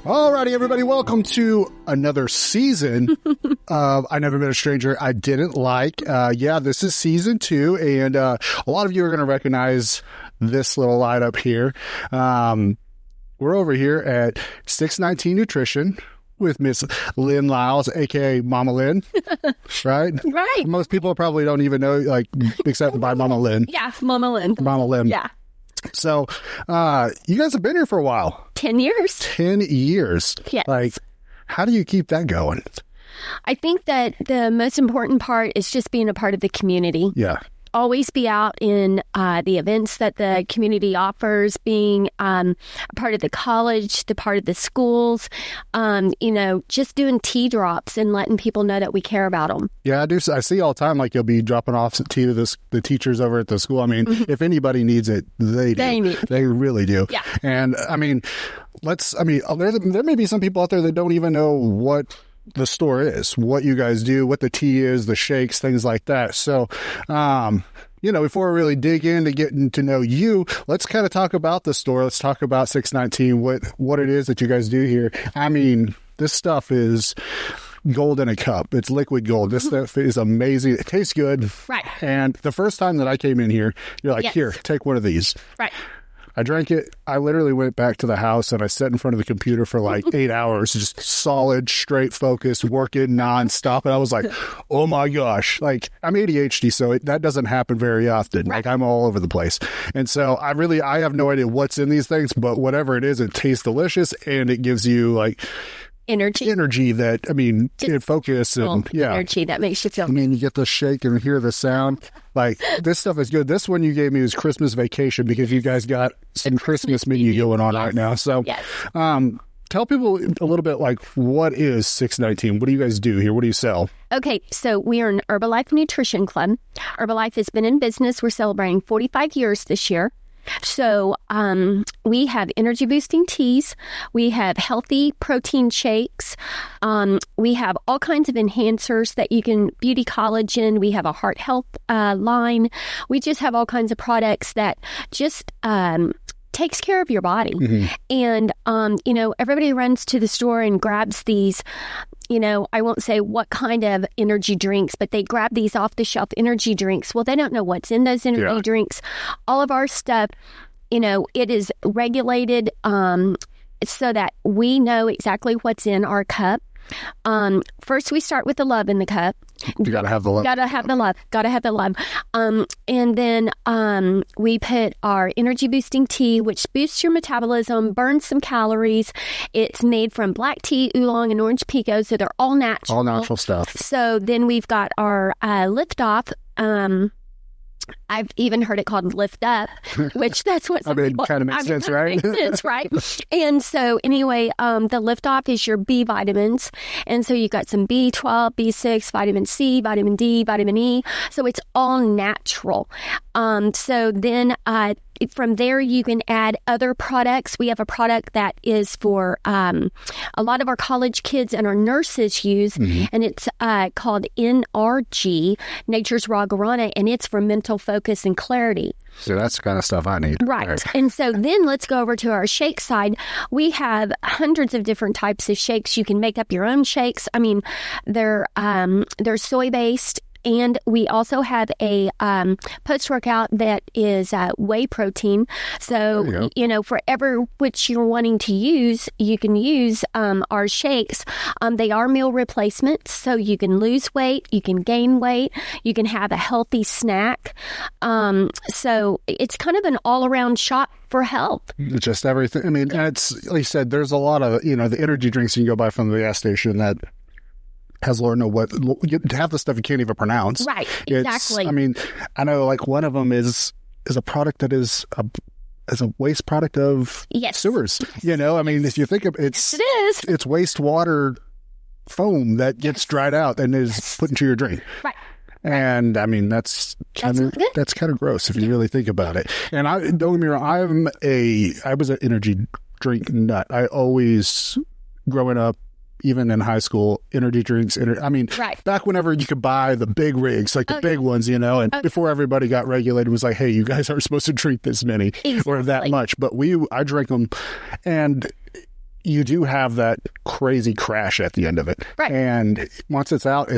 Alrighty, everybody, welcome to another season of I Never Been a Stranger I Didn't Like. This is season 2, and a lot of you are going to recognize this little light up here. We're over here at 619 Nutrition with Miss Lynn Liles, aka Mama Lynn, right? Right. Most people probably don't even know, like, except by Mama Lynn. Yeah, Mama Lynn. Mama Lynn. Yeah. So, you guys have been here for a while. 10 years. 10 years. Yes. Like, how do you keep that going? I think that the most important part is just being a part of the community. Yeah. Always be out in the events that the community offers, being a part of the college, the part of the schools, just doing tea drops and letting people know that we care about them. Yeah, I do. I see all the time, like, you'll be dropping off tea to the teachers over at the school. I mean, if anybody needs it, they do. They really do. Yeah. And, I mean, there may be some people out there that don't even know what the store is, what you guys do, what the tea is, the shakes, things like that. So, before we really dig into getting to know you, let's kind of talk about the store. Let's talk about 619, what it is that you guys do here. I mean, this stuff is gold in a cup. It's liquid gold. This stuff is amazing. It tastes good. Right. And the first time that I came in here, you're like, Here, take one of these. Right. I drank it. I literally went back to the house and I sat in front of the computer for like 8 hours, just solid, straight focused, working nonstop. And I was like, oh my gosh, like, I'm ADHD, so that doesn't happen very often. Right. Like, I'm all over the place. And so I have no idea what's in these things, but whatever it is, it tastes delicious and it gives you like energy that, I mean, focus and energy that makes you feel. I mean, you get the shake and hear the sound. Like, this stuff is good. This one you gave me was Christmas Vacation because you guys got some Christmas menu going on right now. So, tell people a little bit, like, what is 619? What do you guys do here? What do you sell? Okay, so we are an Herbalife Nutrition Club. Herbalife has been in business. We're celebrating 45 years this year. So we have energy boosting teas, we have healthy protein shakes, we have all kinds of enhancers that you can, beauty collagen, we have a heart health line. We just have all kinds of products that just takes care of your body. Mm-hmm. And, everybody runs to the store and grabs these, I won't say what kind of energy drinks, but they grab these off-the-shelf energy drinks. Well, they don't know what's in those energy drinks. All of our stuff, it is regulated so that we know exactly what's in our cup. First, we start with the love in the cup. You gotta have the love. Gotta have the love. And then we put our energy boosting tea, which boosts your metabolism, burns some calories. It's made from black tea, oolong, and orange pico, so they're all natural. All natural stuff. So then we've got our Lift Off. I've even heard it called Lift Up, which that's what some people... kind of makes sense, right? Makes sense, right? And so anyway, the Lift Off is your B vitamins. And so you've got some B12, B6, vitamin C, vitamin D, vitamin E. So it's all natural. So then from there, you can add other products. We have a product that is for a lot of our college kids and our nurses use, and it's called NRG, Nature's Raw Guarana, and it's for mental focus and clarity. So that's the kind of stuff I need. Right. And so then let's go over to our shake side. We have hundreds of different types of shakes. You can make up your own shakes. I mean, they're soy-based. And we also have a post-workout that is whey protein. So, for ever which you're wanting to use, you can use our shakes. They are meal replacements, so you can lose weight, you can gain weight, you can have a healthy snack. So it's kind of an all-around shop for health. Just everything. I mean, and it's, like you said, there's a lot of, the energy drinks you can go buy from the gas station that has Lord know what, half the stuff you can't even pronounce. Right, exactly. I mean, I know, like, one of them is a product that is a waste product of sewers. I mean, if you think of it, it is. It's wastewater foam that gets dried out and is put into your drink. Right. And I mean, that's kind of gross if you really think about it. And don't get me wrong, I was an energy drink nut. I always, growing up, even in high school, energy drinks. Back whenever you could buy the big rigs, like the big ones, and before everybody got regulated, it was like, hey, you guys aren't supposed to drink this many or that much. But I drank them, and you do have that crazy crash at the end of it. Right. And once it's out,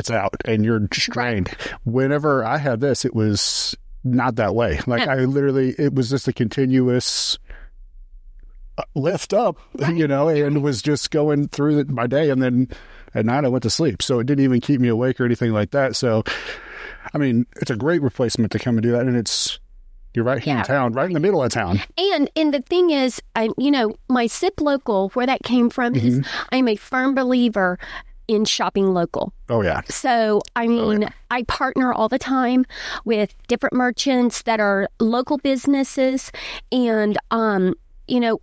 and you're drained. Right. Whenever I had this, it was not that way. Like it was just a continuous lift up, and was just going through my day. And then at night I went to sleep. So it didn't even keep me awake or anything like that. So, I mean, it's a great replacement to come and do that. And you're right here in town, right in the middle of town. And the thing is, my SIP local, where that came from, is I'm a firm believer in shopping local. Oh, yeah. So, I partner all the time with different merchants that are local businesses, and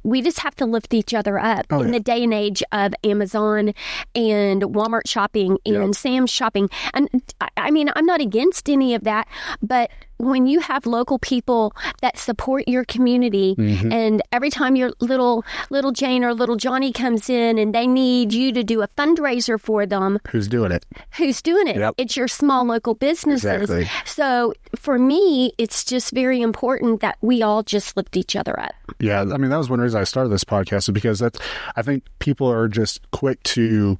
we just have to lift each other up in the day and age of Amazon and Walmart shopping and Sam's shopping. And I'm not against any of that, but when you have local people that support your community, and every time your little Jane or little Johnny comes in and they need you to do a fundraiser for them, who's doing it? Yep. It's your small local businesses. Exactly. So for me, it's just very important that we all just lift each other up. Yeah, that was one reason I started this podcast, is because I think people are just quick to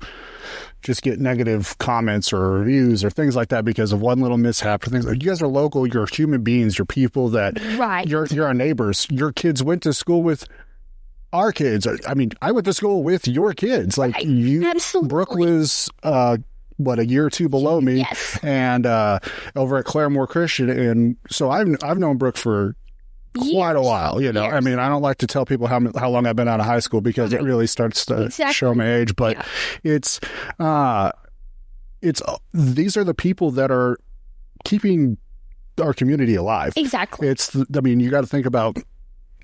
just get negative comments or reviews or things like that because of one little mishap or things. Like, you guys are local, you're human beings, you're people that you're our neighbors. Your kids went to school with our kids. I went to school with your kids. Like Absolutely. Brooke was a year or two below me, and over at Claremore Christian, and so I've known Brooke for quite a while, I don't like to tell people how long I've been out of high school because it really starts to show my age, but it's these are the people that are keeping our community alive. Exactly. You got to think about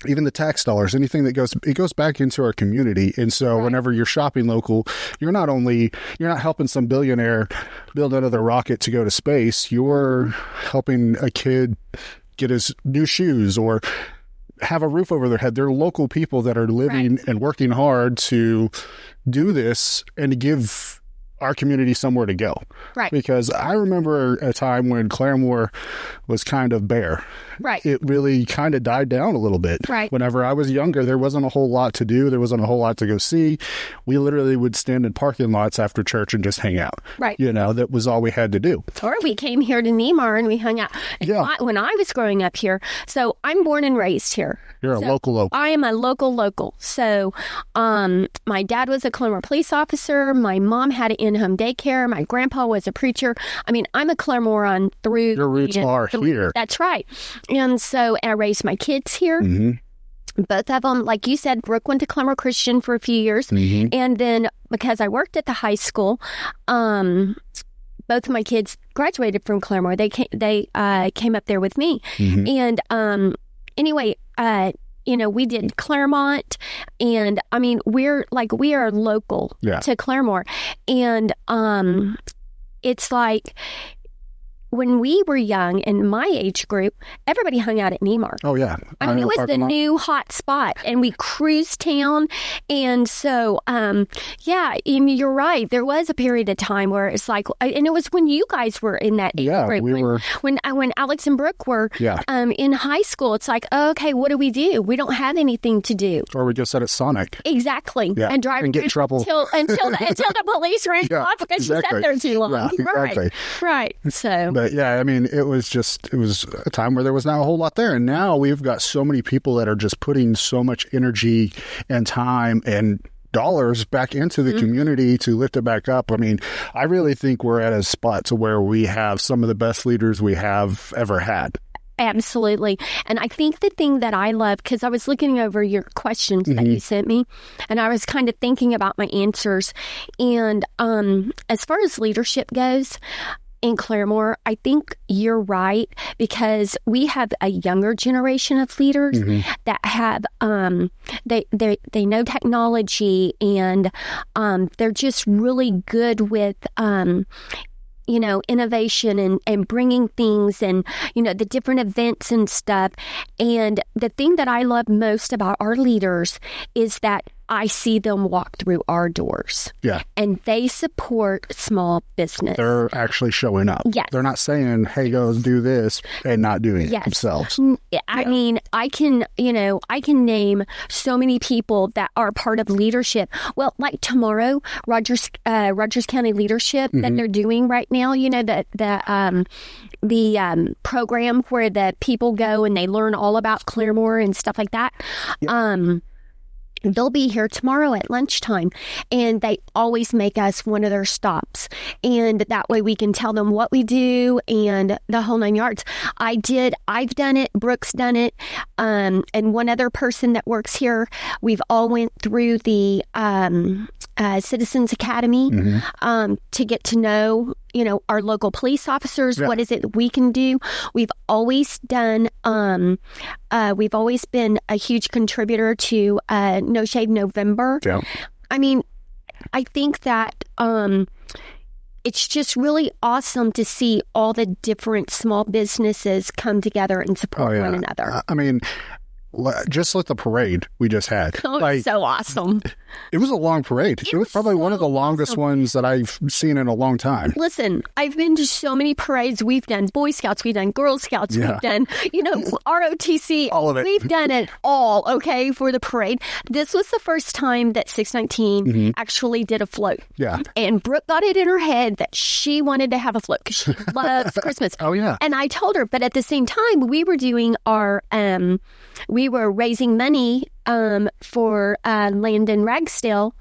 even the tax dollars, anything that goes back into our community. And so whenever you're shopping local, you're not helping some billionaire build another rocket to go to space. You're helping a kid get his new shoes or have a roof over their head. They're local people that are living and working hard to do this and to give our community somewhere to go. Right. Because I remember a time when Claremore was kind of bare. Right. It really kind of died down a little bit. Right. Whenever I was younger, there wasn't a whole lot to do. There wasn't a whole lot to go see. We literally would stand in parking lots after church and just hang out. Right. That was all we had to do. Or we came here to Neymar and we hung out. When I was growing up here. So I'm born and raised here. You're a local. I am a local. So my dad was a Claremore police officer. My mom had an in-home daycare. My grandpa was a preacher. I'm a Claremorean through. Your roots are here. That's right. And so I raised my kids here. Both of them, like you said, Brooke went to Claremore Christian for a few years. And then because I worked at the high school, both of my kids graduated from Claremore. They came up there with me. And anyway, we did Claremont, and we are local to Claremore. And it's like when we were young in my age group, everybody hung out at Neymar. Oh, yeah. It was the new hot spot, and we cruised town. And so, you're right. There was a period of time where it's like, and it was when you guys were in that age group. We were. When Alex and Brooke were in high school, it's like, okay, what do? We don't have anything to do. Or we go sit at Sonic. Exactly. Yeah. And drive and get in trouble. until the police ran off because you sat there too long. Yeah, exactly. Right. So. But it was a time where there was not a whole lot there. And now we've got so many people that are just putting so much energy and time and dollars back into the community to lift it back up. I really think we're at a spot to where we have some of the best leaders we have ever had. Absolutely. And I think the thing that I love, because I was looking over your questions that you sent me, and I was kind of thinking about my answers. And as far as leadership goes, in Claremore, I think you're right, because we have a younger generation of leaders that have they know technology, and they're just really good with innovation and bringing things and the different events and stuff. And the thing that I love most about our leaders is that I see them walk through our doors. Yeah. And they support small business. They're actually showing up. Yes. They're not saying, hey, go do this and not doing Yes. it themselves. I mean, I can name so many people that are part of leadership. Well, like tomorrow, Rogers County Leadership that they're doing right now, the program where the people go and they learn all about Claremore and stuff like that. Yep. They'll be here tomorrow at lunchtime, and they always make us one of their stops. And that way we can tell them what we do and the whole 9 yards. I've done it. Brooke's done it. And one other person that works here, we've all went through the Citizens Academy to get to know, our local police officers. Yeah. What is it we can do? We've always done, we've always been a huge contributor to No Shave November. Yeah. I mean, I think that it's just really awesome to see all the different small businesses come together and support one another. I mean, just like the parade we just had. Oh, so awesome. It was a long parade. It was probably one of the longest ones that I've seen in a long time. Listen, I've been to so many parades. We've done Boy Scouts, we've done Girl Scouts, we've done, ROTC. All of it. We've done it all, okay, for the parade. This was the first time that 619 actually did a float. Yeah. And Brooke got it in her head that she wanted to have a float because she loves Christmas. Oh, yeah. And I told her, but at the same time, we were doing our, we were raising money for Landon Ragsdale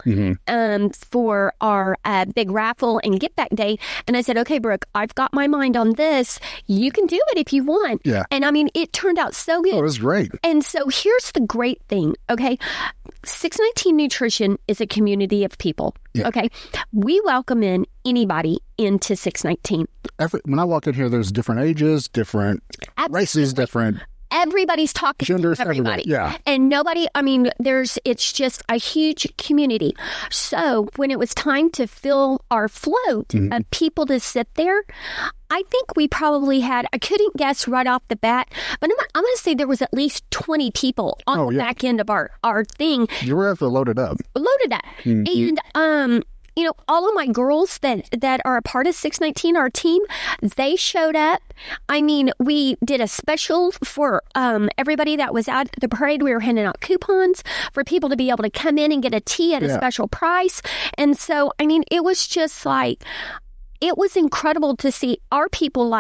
for our big raffle and get back day. And I said, okay, Brooke, I've got my mind on this. You can do it if you want. Yeah. And I mean, it turned out so good. Oh, it was great. And so here's the great thing, okay? 619 Nutrition is a community of people, okay? We welcome in anybody into 619. When I walk in here, there's different ages, different races, different... Everybody's talking genders, to everybody. Yeah. And nobody, I mean, it's just a huge community. So when it was time to fill our float of people to sit there, I think we probably had, I couldn't guess right off the bat, but I'm going to say there was at least 20 people on the back end of our thing. You were able to load it up. Loaded up. And, all of my girls that are a part of 619, our team, they showed up. I mean, we did a special for everybody that was at the parade. We were handing out coupons for people to be able to come in and get a tea at a special price. And so, I mean, it was just like... It was incredible to see our people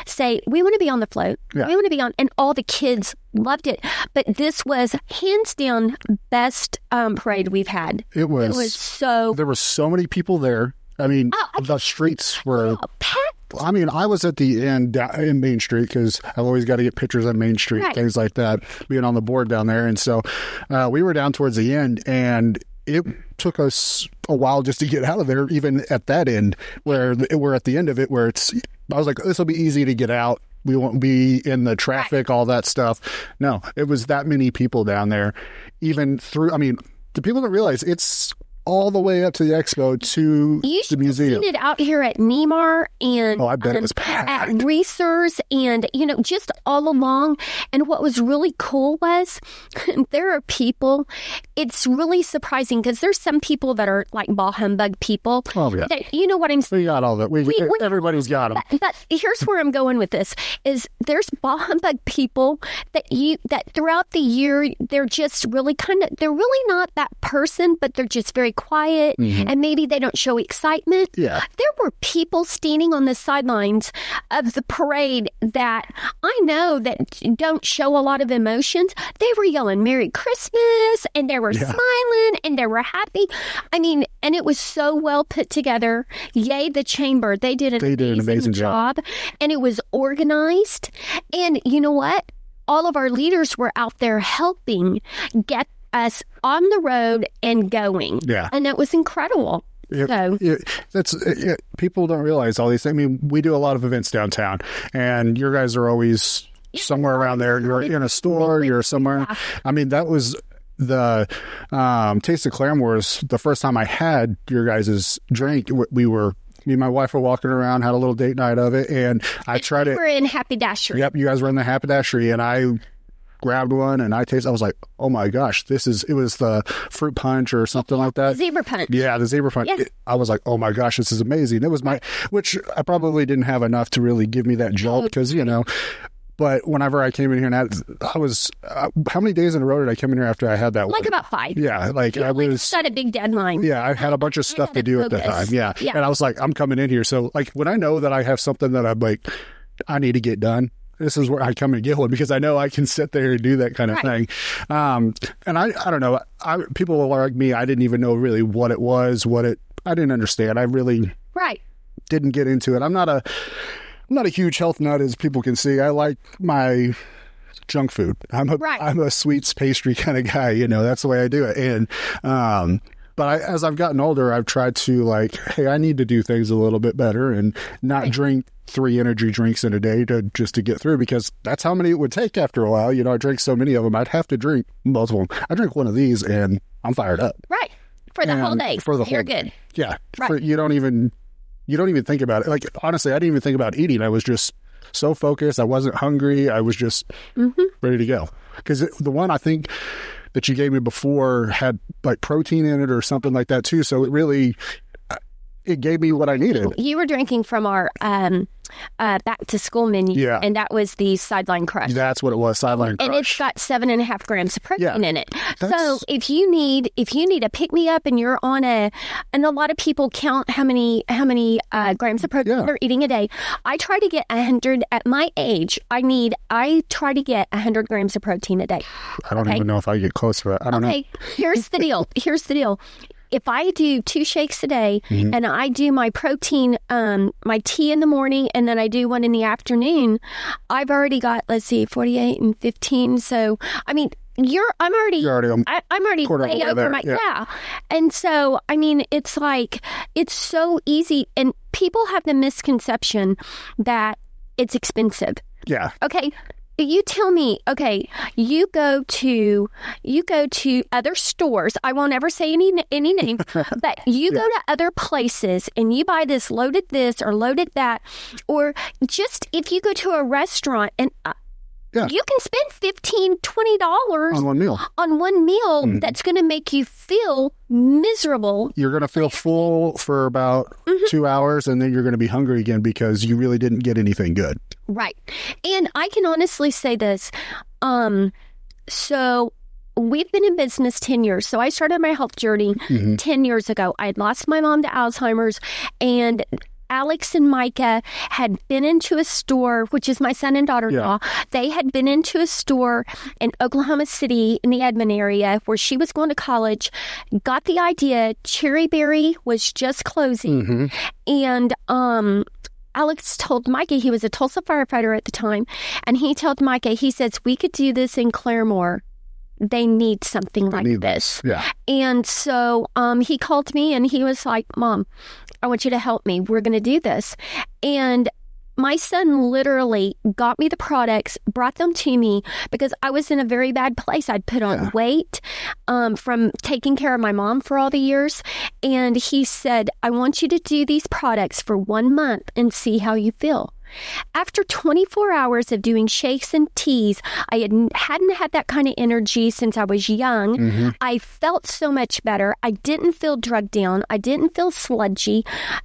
say, we want to be on the float. Yeah. We want to be on, and all the kids loved it. But this was hands down best parade we've had. It was so. There were so many people there. I mean, the streets were packed. I mean, I was at the end in Main Street because I've always got to get pictures of Main Street, things like that, being on the board down there. And so we were down towards the end, and it took us a while just to get out of there, even at that end where we're at the end of it, where I was like, this will be easy to get out. We won't be in the traffic, all that stuff. No, it was that many people down there, even through, I mean, the people don't realize it's all the way up to the expo to the museum. You seen it out here at Nemar and I bet it was packed. At Reese's and, just all along. And what was really cool was there are people, it's really surprising because there's some people that are like bah humbug people. Oh, yeah. That, you know what I'm saying? We got all that. Everybody's got them. But here's where I'm going with this is there's bah humbug people that throughout the year, they're just really they're really not that person, but they're just very quiet and maybe they don't show excitement. Yeah. There were people standing on the sidelines of the parade that I know that don't show a lot of emotions. They were yelling Merry Christmas and they were smiling and they were happy. I mean, and it was so well put together. Yay, the chamber. They did an amazing job. And it was organized. And you know what? All of our leaders were out there helping get us on the road and going. Yeah. And it was incredible. People don't realize all these things. I mean, we do a lot of events downtown, and your guys are always somewhere around there. You're in a store, you're somewhere. I mean, that was the Taste of Claremore's the first time I had your guys' drink. Me and my wife were walking around, had a little date night of it, and I tried it. We were in Happy Dashery. Yep, you guys were in the Happy Dashery, and I grabbed one and I was like, oh my gosh, it was the fruit punch or something like that. Zebra punch. Yeah, the zebra punch. Yeah. I was like, oh my gosh, this is amazing. It was which I probably didn't have enough to really give me that jolt because, but whenever I came in here and I was, how many days in a row did I come in here after I had that one? Like about 5. Yeah, like I was. Got a big deadline. Yeah, I had a bunch of stuff to do at the time. Yeah. Yeah. And I was like, I'm coming in here. So like when I know that I have something that I'm like, I need to get done, this is where I come and get one because I know I can sit there and do that kind of thing. And I don't know, people are like me, I didn't even know really what it was, I didn't understand. I really didn't get into it. I'm not a huge health nut, as people can see. I like my junk food. I'm a sweets pastry kind of guy. That's the way I do it. And but as I've gotten older, I've tried to like, hey, I need to do things a little bit better and not drink 3 energy drinks in a day just to get through, because that's how many it would take after a while. I drink so many of them, I'd have to drink multiple. I drink one of these and I'm fired up. Right. For the whole day. You're good. Yeah. Right. You don't even think about it. Like, honestly, I didn't even think about eating. I was just so focused. I wasn't hungry. I was just ready to go. Because the one I think that you gave me before had like protein in it or something like that too. So it gave me what I needed. You were drinking from our back to school menu, and that was the Sideline Crush. That's what it was, Sideline Crush. And it's got 7.5 grams of protein in it. So if you need a pick me up, and you're on and a lot of people count how many grams of protein they're eating a day. I try to get 100 at my age. I try to get 100 grams of protein a day. I don't even know if I get close to that. I don't know. Here's the deal. If I do 2 shakes a day and I do my protein, my tea in the morning, and then I do one in the afternoon, I've already got, 48 and 15. So, I mean, I'm already way over my, And so, I mean, it's like, it's so easy. And people have the misconception that it's expensive. Yeah. Okay. You tell me, okay, you go to other stores. I won't ever say any name, but you go to other places and you buy this loaded this or loaded that, or just if you go to a restaurant and you can spend $15, $20 on one meal. That's going to make you feel miserable. You're going to feel full for about 2 hours, and then you're going to be hungry again because you really didn't get anything good. Right. And I can honestly say this. So we've been in business 10 years. So I started my health journey 10 years ago. I had lost my mom to Alzheimer's, and Alex and Micah had been into a store, which is my son and daughter-in-law. They had been into a store in Oklahoma City in the Edmond area where she was going to college, got the idea. Cherry Berry was just closing. And Alex told Micah, he was a Tulsa firefighter at the time, and he told Micah, he says, we could do this in Claremore. They need something like this. Yeah. And so he called me and he was like, Mom, I want you to help me. We're going to do this. And my son literally got me the products, brought them to me because I was in a very bad place. I'd put on weight from taking care of my mom for all the years. And he said, I want you to do these products for 1 month and see how you feel. After 24 hours of doing shakes and teas, I hadn't had that kind of energy since I was young. I felt so much better. I didn't feel drugged down. I didn't feel sludgy.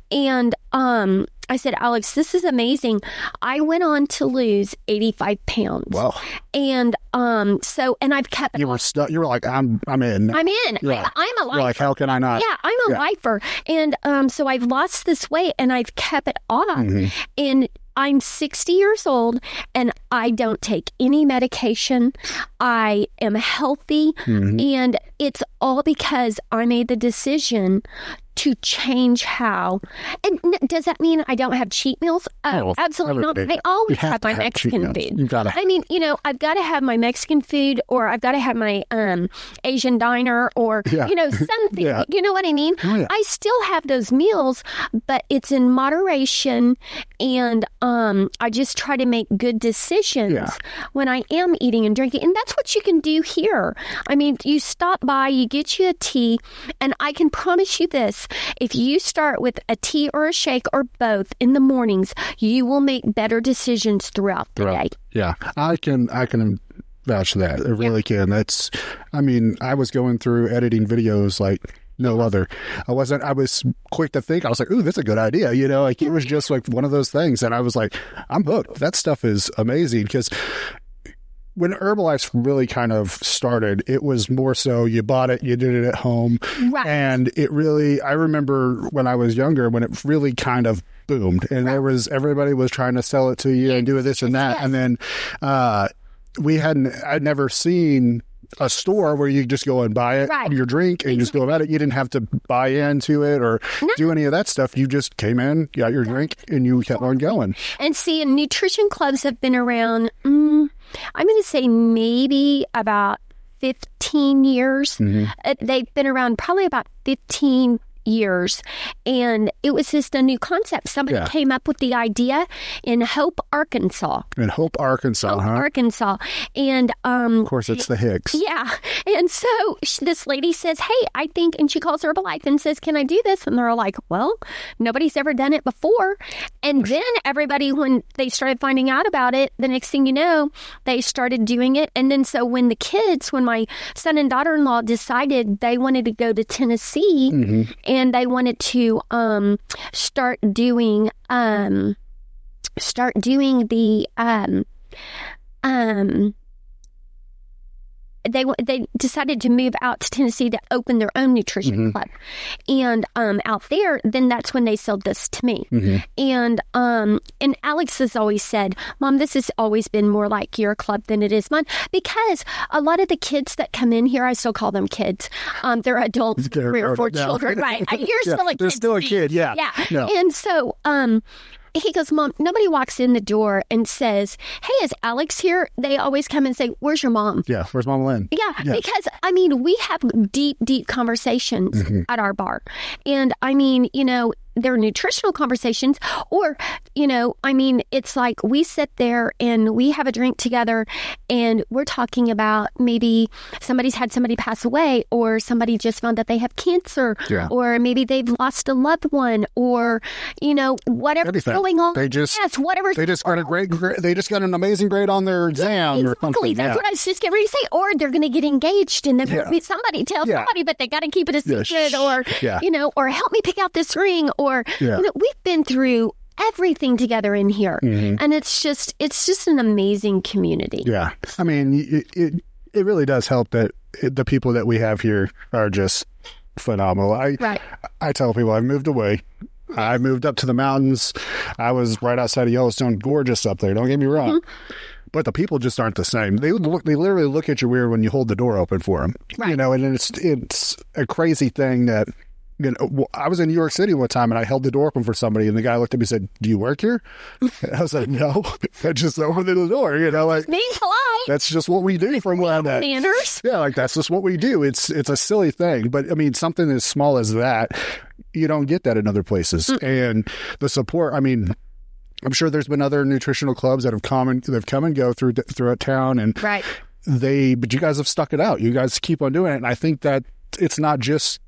And I said, Alex, this is amazing. I went on to lose 85 pounds. Wow. And and I've kept it. You were stuck. You were like, I'm in. I'm in. Yeah. I'm a lifer. You're like, how can I not? Yeah, I'm a lifer. And so I've lost this weight and I've kept it off. And I'm 60 years old and I don't take any medication. I am healthy. And it's all because I made the decision to change how. And does that mean I don't have cheat meals? Oh, absolutely not. I always have my Mexican food. You've gotta. I mean, I've got to have my Mexican food, or I've got to have my Asian diner, or, something. Yeah. You know what I mean? Oh, yeah. I still have those meals, but it's in moderation. And I just try to make good decisions when I am eating and drinking. And that's what you can do here. I mean, you stop by, you get you a tea, and I can promise you this. If you start with a tea or a shake or both in the mornings, you will make better decisions throughout the day. Yeah, I can vouch for that. It really can. That's, I mean, I was going through editing videos like no other. I was quick to think. I was like, ooh, that's a good idea. You know, like it was just like one of those things. And I was like, I'm hooked. That stuff is amazing because when Herbalife really kind of started, it was more so you bought it, you did it at home. Right. And it really, I remember when I was younger, when it really kind of boomed and everybody was trying to sell it to you and do this and that. And then I'd never seen a store where you just go and buy it, your drink, and you just go about it. You didn't have to buy into it or do any of that stuff. You just came in, got your drink, and you kept on going. And see, nutrition clubs have been around, I'm going to say maybe about 15 years. They've been around probably about 15 years, and it was just a new concept. Somebody came up with the idea in Hope, Arkansas. Arkansas. And of course, it's the Hicks. Yeah. And so this lady says, hey, I think, and she calls Herbalife and says, can I do this? And they're like, well, nobody's ever done it before. And then everybody, when they started finding out about it, the next thing you know, they started doing it. And then so when my son and daughter-in-law decided they wanted to go to Tennessee, and they wanted to start doing the they decided to move out to Tennessee to open their own nutrition club, and out there, then that's when they sold this to me. And Alex has always said, Mom, this has always been more like your club than it is mine, because a lot of the kids that come in here, I still call them kids. They're adults, 3 or 4 children, right? You're still a kid. They're still a kid, yeah. No. And so he goes, Mom, nobody walks in the door and says, hey, is Alex here? They always come and say, where's your mom? Yeah, where's Mama Lynn? Yeah, because, I mean, we have deep, deep conversations at our bar. And, I mean, you know, they're nutritional conversations, or, you know, I mean, it's like we sit there and we have a drink together and we're talking about maybe somebody's had somebody pass away, or somebody just found that they have cancer, or maybe they've lost a loved one, or, you know, whatever's going on. They just got they just got an amazing grade on their exam or something. That's what I was just getting ready to say. Or they're going to get engaged and then somebody tells somebody, but they got to keep it a secret, or, you know, or help me pick out this ring, or, you know, we've been through everything together in here, and it's just an amazing community. Yeah. I mean, it really does help that the people that we have here are just phenomenal. I tell people I've moved away. I moved up to the mountains. I was right outside of Yellowstone. Gorgeous up there. Don't get me wrong. But the people just aren't the same. They literally look at you weird when you hold the door open for them. You know, and it's a crazy thing that, you know, I was in New York City one time and I held the door open for somebody, and the guy looked at me and said, do you work here? And I was like, no, I just opened the door, you know, like, being polite. That's just what we do from where I'm at. Manners. Yeah, like that's just what we do. It's a silly thing, but I mean, something as small as that, you don't get that in other places. And the support, I mean, I'm sure there's been other nutritional clubs that have come and go throughout town, and but you guys have stuck it out. You guys keep on doing it, and I think that it's not just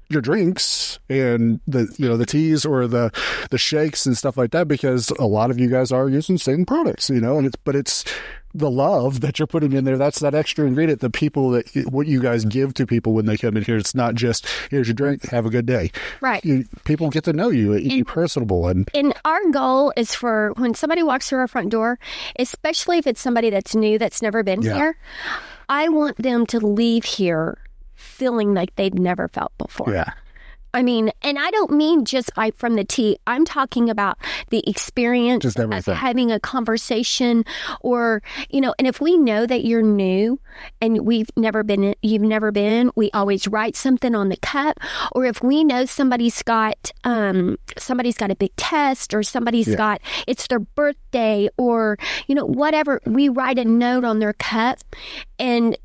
your drinks and the teas or the shakes and stuff like that, because a lot of you guys are using the same products, you know, and it's the love that you're putting in there. That's that extra ingredient, the people what you guys give to people when they come in here. It's not just, here's your drink, have a good day. Right. People get to know you, you're personable. And our goal is for when somebody walks through our front door, especially if it's somebody that's new, that's never been here, I want them to leave here feeling like they'd never felt before. Yeah. I mean, and I don't mean just from the tea. I'm talking about the experience of having a conversation, or, you know, and if we know that you're new and you've never been, we always write something on the cup. Or if we know somebody's got a big test, or somebody's got, it's their birthday, or, you know, whatever, we write a note on their cup, and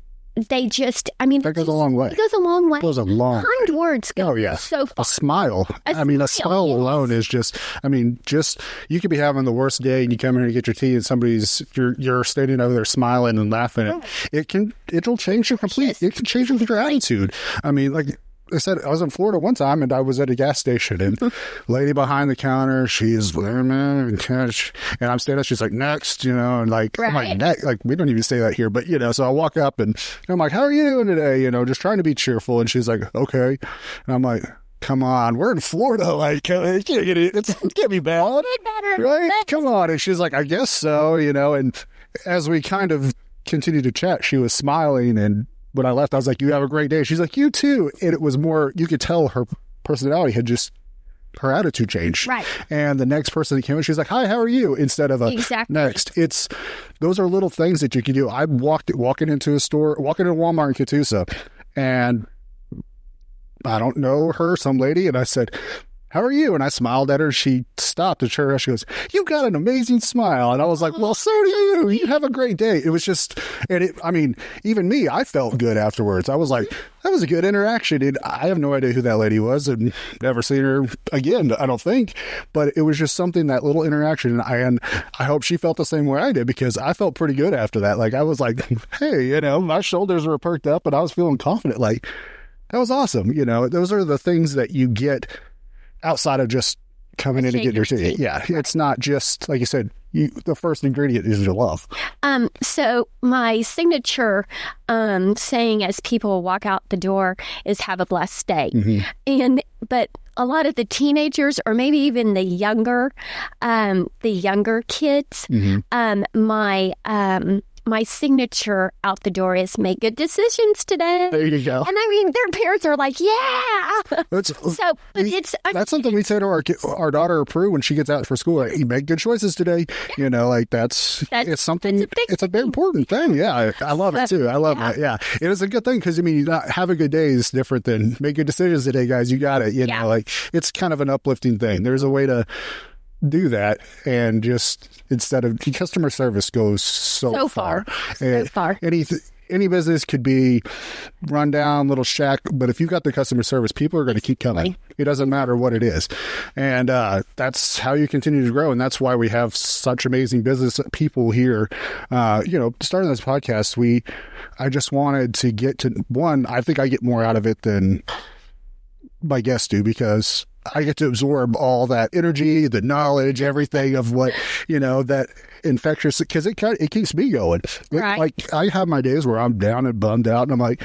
they just, I mean, that goes a long way. It goes a long way. It goes a long. Kind words go so far. A smile. A smile alone is just, you could be having the worst day and you come in and get your tea, and you're standing over there smiling and laughing. It'll change your it can change your attitude. I mean, like, I said I was in Florida one time, and I was at a gas station, and lady behind the counter, she's and I'm standing up. She's like, next, and like, Right. I'm like, next, like we don't even say that here, but so I walk up and I'm like, how are you doing today? Just trying to be cheerful, and she's like, okay, and I'm like, come on, we're in Florida, like it can't be bad, right? Come on, and she's like, I guess so, and as we kind of continued to chat, she was smiling, and when I left, I was like, you have a great day. She's like, you too. And it was more, you could tell her personality had just, her attitude changed. Right. And the next person that came in, she's like, hi, how are you? Instead of next. Those are little things that you can do. I walking into a store, walking into Walmart in Catoosa, and I don't know her, some lady, and I said, how are you? And I smiled at her. She stopped and turned around. She goes, you got an amazing smile. And I was like, well, so do you. You have a great day. It was just, even me, I felt good afterwards. I was like, that was a good interaction. And I have no idea who that lady was and never seen her again, I don't think. But it was just something, that little interaction. And I hope she felt the same way I did, because I felt pretty good after that. Like, I was like, hey, my shoulders were perked up and I was feeling confident. Like, that was awesome. Those are the things that you get outside of just coming in and getting your tea. Yeah, it's not just, like you said, the first ingredient is your love. So my signature saying as people walk out the door is "Have a blessed day." Mm-hmm. But a lot of the teenagers, or maybe even the younger kids, mm-hmm. My signature out the door is "Make good decisions today." There you go. And their parents are like, "Yeah." That's something we say to our daughter Prue when she gets out for school. Like, you make good choices today. It's something. It's a very important thing. Yeah, I love it too. I love it. Yeah, it is a good thing, because have a good day is different than make good decisions today, guys. You got it. It's kind of an uplifting thing. There's a way to do that, and just instead of customer service goes so far. Any business could be run down, little shack, but if you've got the customer service, people are going to keep coming. It doesn't matter what it is. And that's how you continue to grow. And that's why we have such amazing business people here. Starting this podcast, I just wanted to get to one. I think I get more out of it than my guests do, because I get to absorb all that energy, the knowledge, everything of what, that infectious, because it keeps me going. Right. Like, I have my days where I'm down and bummed out, and I'm like,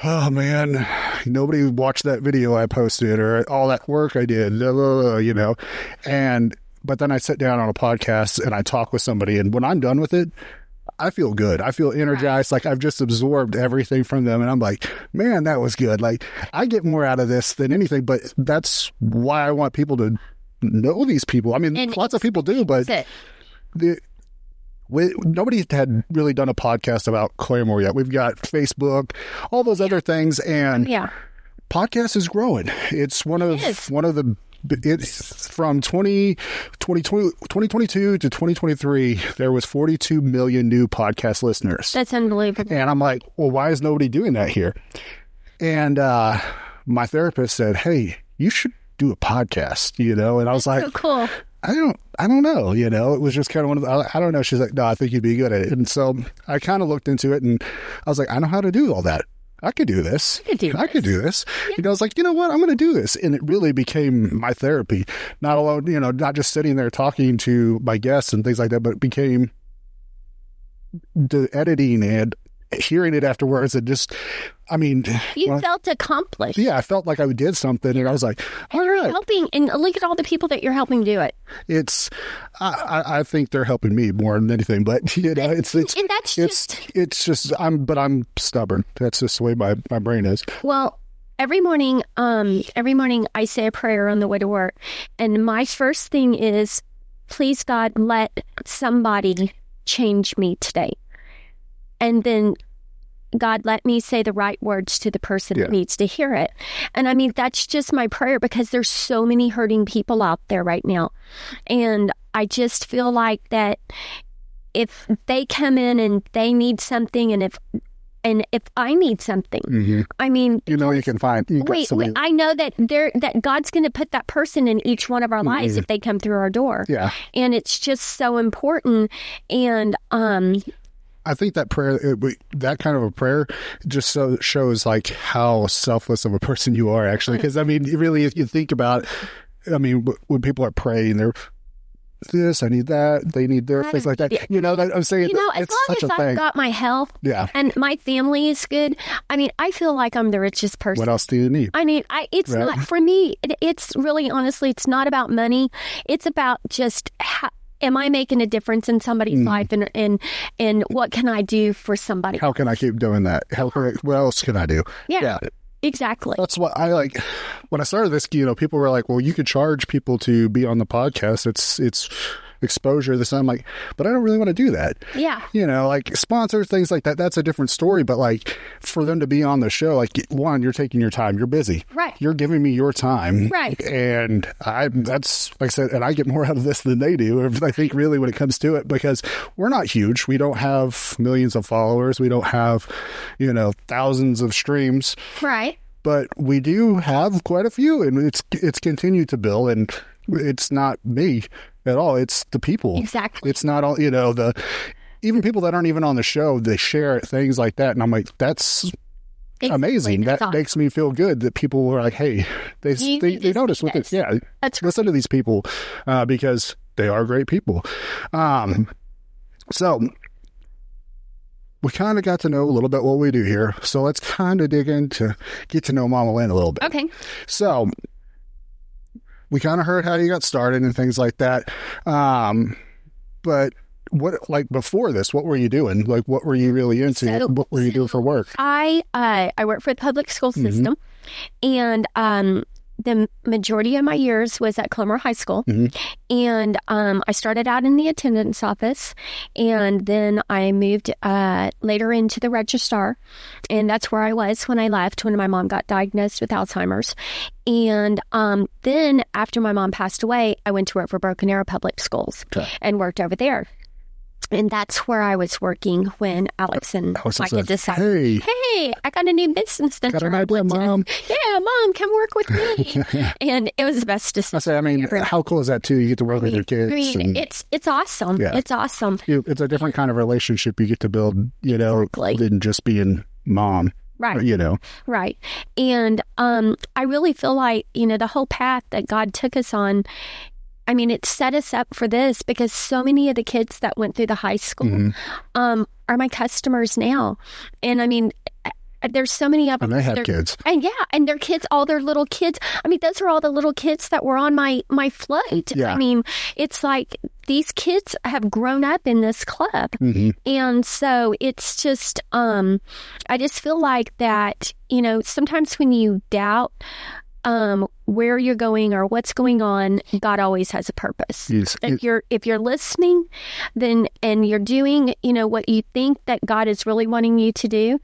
oh man, nobody watched that video I posted, or all that work I did, but then I sit down on a podcast and I talk with somebody, and when I'm done with it, I feel good. I feel energized. Like, I've just absorbed everything from them. And I'm like, man, that was good. Like, I get more out of this than anything, but that's why I want people to know these people. Lots of people do, but nobody had really done a podcast about Claremore yet. We've got Facebook, all those other things. And podcast is growing. It's one of the, it's from 2022 to 2023, there was 42 million new podcast listeners. That's unbelievable. And I'm like, well, why is nobody doing that here? And my therapist said, hey, you should do a podcast, and I was like, so cool. I don't know, it was just kind of one of the, I don't know. She's like, no, I think you'd be good at it. And so I kind of looked into it, and I was like, I know how to do all that. I could do this. I could do this. Yeah. I was like, you know what? I'm going to do this. And it really became my therapy. Not alone, not just sitting there talking to my guests and things like that, but it became the editing and hearing it afterwards, and just, felt accomplished. Yeah, I felt like I did something, and I was like, all right. Helping, and look at all the people that you're helping do it. I think they're helping me more than anything, but I'm stubborn. That's just the way my brain is. Well, every morning I say a prayer on the way to work, and my first thing is, please God, let somebody change me today. And then, God, let me say the right words to the person that needs to hear it. And that's just my prayer, because there's so many hurting people out there right now. And I just feel like that if they come in and they need something, and if I need something, mm-hmm. You can find. I know that God's going to put that person in each one of our lives if they come through our door. Yeah. And it's just so important. And I think that prayer, that kind of a prayer, just so shows like how selfless of a person you are, actually. Because I mean, really, if you think about it, I mean, when people are praying, they're this, I need that, they need their things like that. You know, I'm saying, as it's long such as a thing. I've got my health, Yeah. and my family is good. I mean, I feel like I'm the richest person. What else do you need? I mean, it's Right. not for me. It's really, honestly, it's not about money. It's about just am I making a difference in somebody's life, and what can I do for somebody? How can I keep doing that? What else can I do? Yeah. Exactly. That's what I like. When I started this, you know, people were like, well, you could charge people to be on the podcast. It's exposure. This, I'm like, but I don't really want to do that. Yeah. You know, like sponsors, things like that. That's a different story. But like for them to be on the show, like one, you're taking your time. You're busy. Right. You're giving me your time. Right. And that's like I said, and I get more out of this than they do. I think really when it comes to it, because we're not huge. We don't have millions of followers. We don't have, you know, thousands of streams. Right. But we do have quite a few, and it's continued to build, and it's not me at all. It's the people. Exactly. It's not all, you know, even people that aren't even on the show, they share things like that. And I'm like, that's amazing. That's that awesome. makes me feel good that people were like, hey, they notice with it. Yeah. That's Listen to these people because they are great people. So we kind of got to know a little bit what we do here. So let's kind of dig into get to know Mama Lynn a little bit. okay. So we kind of heard how you got started and things like that. But what, like before this, what were you doing? Like, what were you really into? What were you doing for work? I work for the public school system, and the majority of my years was at Claremore High School. And I started out in the attendance office, and then I moved later into the registrar, and that's where I was when I left, when my mom got diagnosed with Alzheimer's. And then after my mom passed away, I went to work for Broken Arrow Public Schools and worked over there. And that's where I was working when Alex and Micah decided, hey, I got a new business. Got an idea, Mom. Yeah, Mom, come work with me. And it was the best decision. I mean, how cool is that too? You get to work with your kids. It's awesome. Yeah. It's awesome. It's a different kind of relationship you get to build, you know, than just being mom. Right. You know. Right. And I really feel like, you know, the whole path that God took us on, I mean, it set us up for this because so many of the kids that went through the high school are my customers now. And I mean, there's so many of them. And they have kids. And and their kids, all their little kids. I mean, those are all the little kids that were on my float. Yeah. I mean, it's like these kids have grown up in this club. And so it's just, I just feel like that, you know, sometimes when you doubt where you're going or what's going on, God always has a purpose. Yes. If you're listening, then and you're doing, you know, what you think that God is really wanting you to do.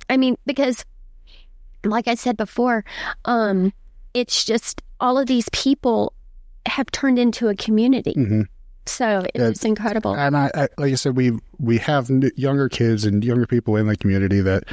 I mean, because like I said before, it's just all of these people have turned into a community. So it's incredible. And I like I said, we have younger kids and younger people in the community that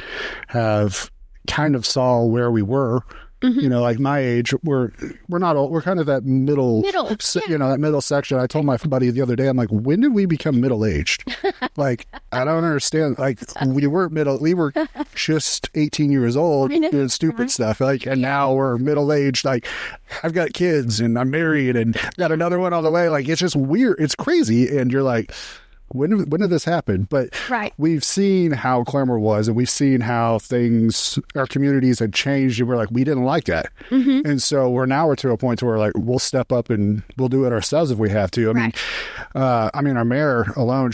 have kind of saw where we were. You know, like my age, we're not old. We're kind of that middle, you know, that middle section. I told my buddy the other day, I'm like, when did we become middle-aged? Like, I don't understand. Like, we were just 18 years old doing stupid stuff. Like, and now we're middle-aged. Like, I've got kids and I'm married and got another one on the way. Like, it's just weird. It's crazy. And you're like, when did this happen? But we've seen how Claremore was, and we've seen how our communities had changed, and we're like, we didn't like that. And so we're to a point where like we'll step up and we'll do it ourselves if we have to. I mean, our mayor alone,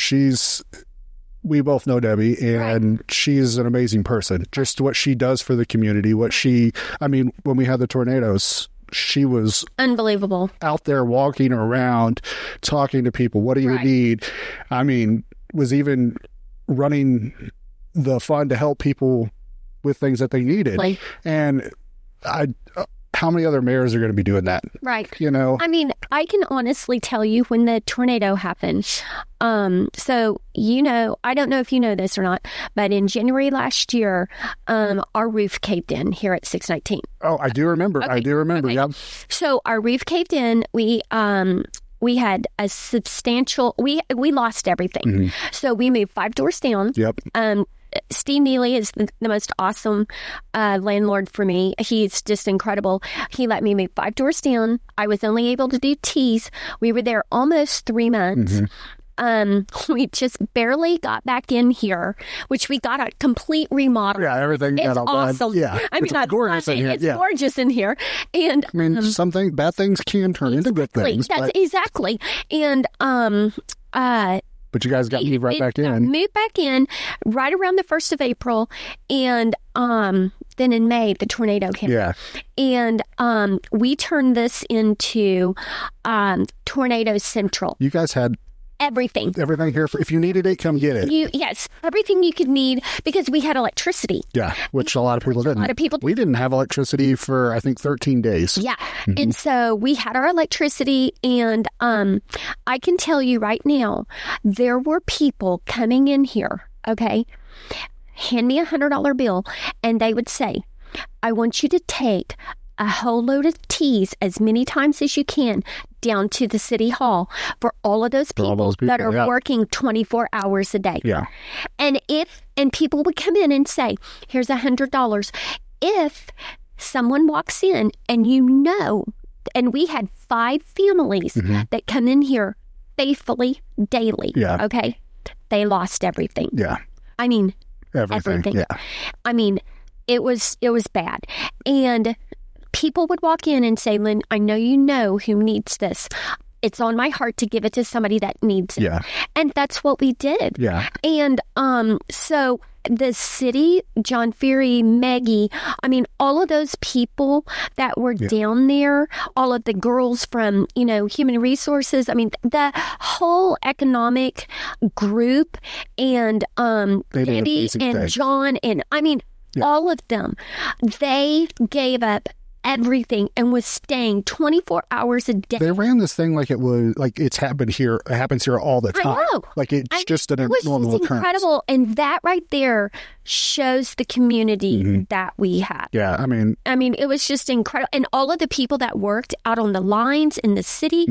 we both know Debbie, and she's an amazing person. Just what she does for the community, I mean, when we had the tornadoes, she was unbelievable out there walking around, talking to people. What do you need? I mean, was even running the fund to help people with things that they needed. And how many other mayors are going to be doing that? Right. You know? I mean, I can honestly tell you when the tornado happened. So, you know, I don't know if you know this or not, but in January last year, our roof caved in here at 619. Oh, I do remember. Okay. I do remember. Okay. Yep. So our roof caved in. We we had a substantial, we lost everything. So we moved 5 doors down. Yep. Steve Neely is the most awesome landlord for me. He's just incredible. He let me move 5 doors down. I was only able to do teas. We were there almost 3 months. We just barely got back in here, which we got a complete remodel. Yeah, everything it's got all awesome. done. Yeah, I mean, it's gorgeous in here. It's gorgeous in here. And I mean, bad things can turn into good things. Exactly. And but you guys got moved right back in. Moved back in right around the 1st of April, and then in May the tornado came. Yeah. And we turned this into Tornado Central. You guys had everything here. If you needed it, come get it. Yes, everything you could need, because we had electricity. Yeah, which a lot of people didn't. A lot of people. We didn't have electricity for, I think, 13 days. Yeah, and so we had our electricity, and I can tell you right now, there were people coming in here, okay, hand me $100 bill, and they would say, I want you to take a whole load of teas as many times as you can down to the city hall for all of those people that are working 24 hours a day. Yeah. And people would come in and say, here's $100. If someone walks in and and we had 5 families that come in here faithfully daily. Yeah. Okay. They lost everything. Yeah. I mean, everything. Yeah. I mean, it was bad. And people would walk in and say, Lynn, I know you know who needs this. It's on my heart to give it to somebody that needs it. Yeah. And that's what we did. Yeah. And so the city, John Ferry, Maggie, I mean, all of those people that were down there, all of the girls from, Human Resources, I mean, the whole economic group, and Eddie and John, and I mean, all of them, they gave up everything and was staying 24 hours a day. They ran this thing like it was like it happens here all the time. I know. Like it's just an normal occurrence. Incredible, and that right there shows the community that we have. Yeah, I mean, it was just incredible, and all of the people that worked out on the lines in the city.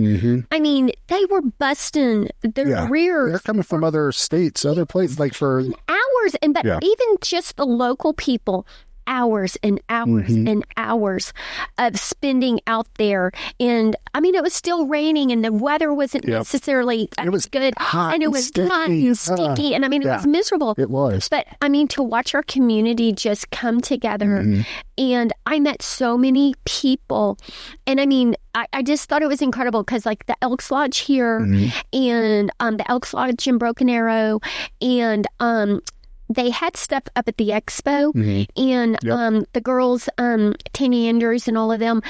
I mean, they were busting their rears. They're coming from other states, other places, like for hours, but even just the local people. Hours and hours and hours of spending out there. And I mean, it was still raining and the weather wasn't necessarily good. Hot and it was hot and sticky. And I mean, it was miserable. It was. But I mean, to watch our community just come together. And I met so many people. And I mean, I just thought it was incredible because like the Elks Lodge here and the Elks Lodge in Broken Arrow, and they had stuff up at the expo, and the girls, Tanya Andrews and all of them,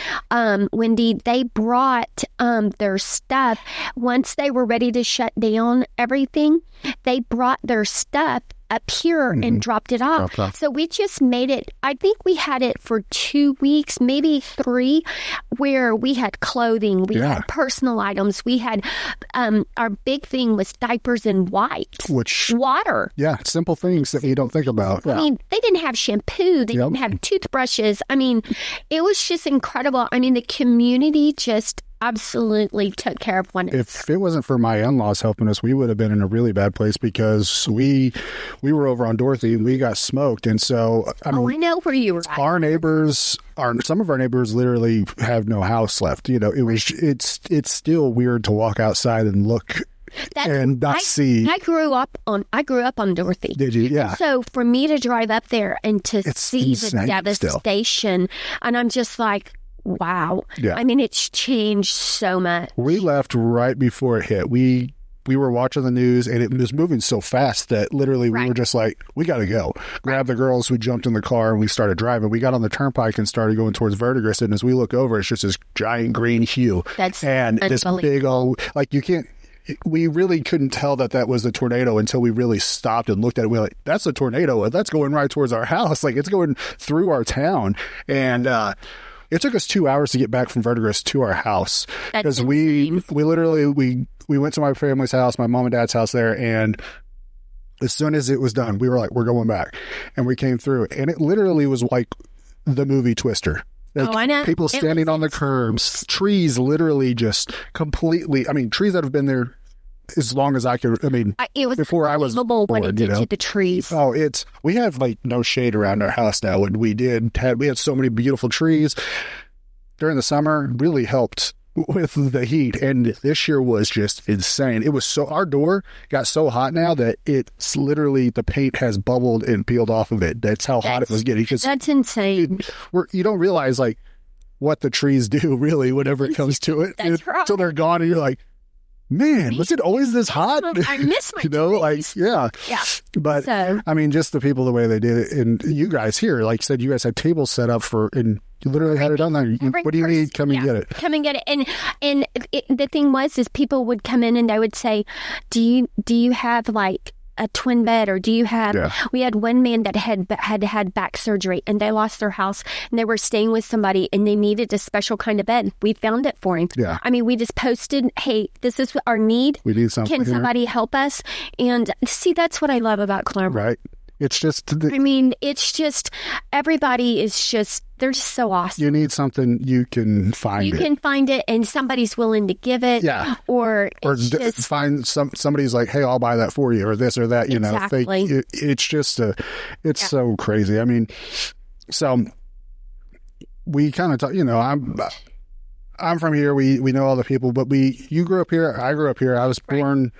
Wendy, they brought their stuff. Once they were ready to shut down everything, they brought their stuff up here and dropped it off. So we just made it, I think we had it for 2 weeks, maybe 3, where we had clothing, we had personal items, we had, our big thing was diapers and wipes. Water. Yeah, simple things that you don't think about. I mean, they didn't have shampoo, they didn't have toothbrushes. I mean, it was just incredible. I mean, the community just absolutely took care of one. If it wasn't for my in-laws helping us, we would have been in a really bad place because we were over on Dorothy and we got smoked. And so, I know where you were at. Our neighbors, some of our neighbors literally have no house left. It's still weird to walk outside and look and not see. I grew up on Dorothy. Did you? Yeah. And so for me to drive up there and to see the devastation, and I'm just like, wow. Yeah. I mean, it's changed so much. We left right before it hit. We were watching the news and it was moving so fast that literally we were just like, we got to go. Grab the girls. We jumped in the car and we started driving. We got on the turnpike and started going towards Verdigris. And as we look over, it's just this giant green hue. And this big old, like we really couldn't tell that was a tornado until we really stopped and looked at it. We were like, that's a tornado. That's going right towards our house. Like it's going through our town. And, it took us 2 hours to get back from Verdigris to our house because we literally went to my family's house, my mom and dad's house there, and as soon as it was done, we were like, we're going back, and we came through, and it literally was like the movie Twister. Like, I know. people standing on the curbs, trees literally just completely. I mean, trees that have been there as long as I could. I mean, it was before I was unbelievable born, what it did to the trees. Oh, we have like no shade around our house now, and we had so many beautiful trees during the summer. Really helped with the heat, and this year was just insane. It was our door got so hot now that it's literally the paint has bubbled and peeled off of it. That's how hot it was getting. That's insane. You don't realize like what the trees do really whenever it comes to it. That's right. Until they're gone, and you're like, man, was it always this hot? I miss my trees. Yeah. But I mean, just the people, the way they did it, and you guys here, like you said, you guys had tables set up and you literally had it on there. What do you need? Come and get it. Come and get it. And the thing is people would come in and they would say, do you have like a twin bed, or do you have? Yeah. We had one man that had back surgery, and they lost their house, and they were staying with somebody, and they needed a special kind of bed. We found it for him. Yeah. I mean, we just posted, hey, this is our need. We need something. Can somebody help us? And see, that's what I love about Claremore. Right. It's just. It's just everybody is just. They're just so awesome. You need something, you can find it. You can find it, and somebody's willing to give it. Yeah. Or find somebody's like, hey, I'll buy that for you, or this or that. You exactly. know, it's just so crazy. I mean, so we kind of talk. You know, I'm from here. We know all the people, but you grew up here. I grew up here. I was born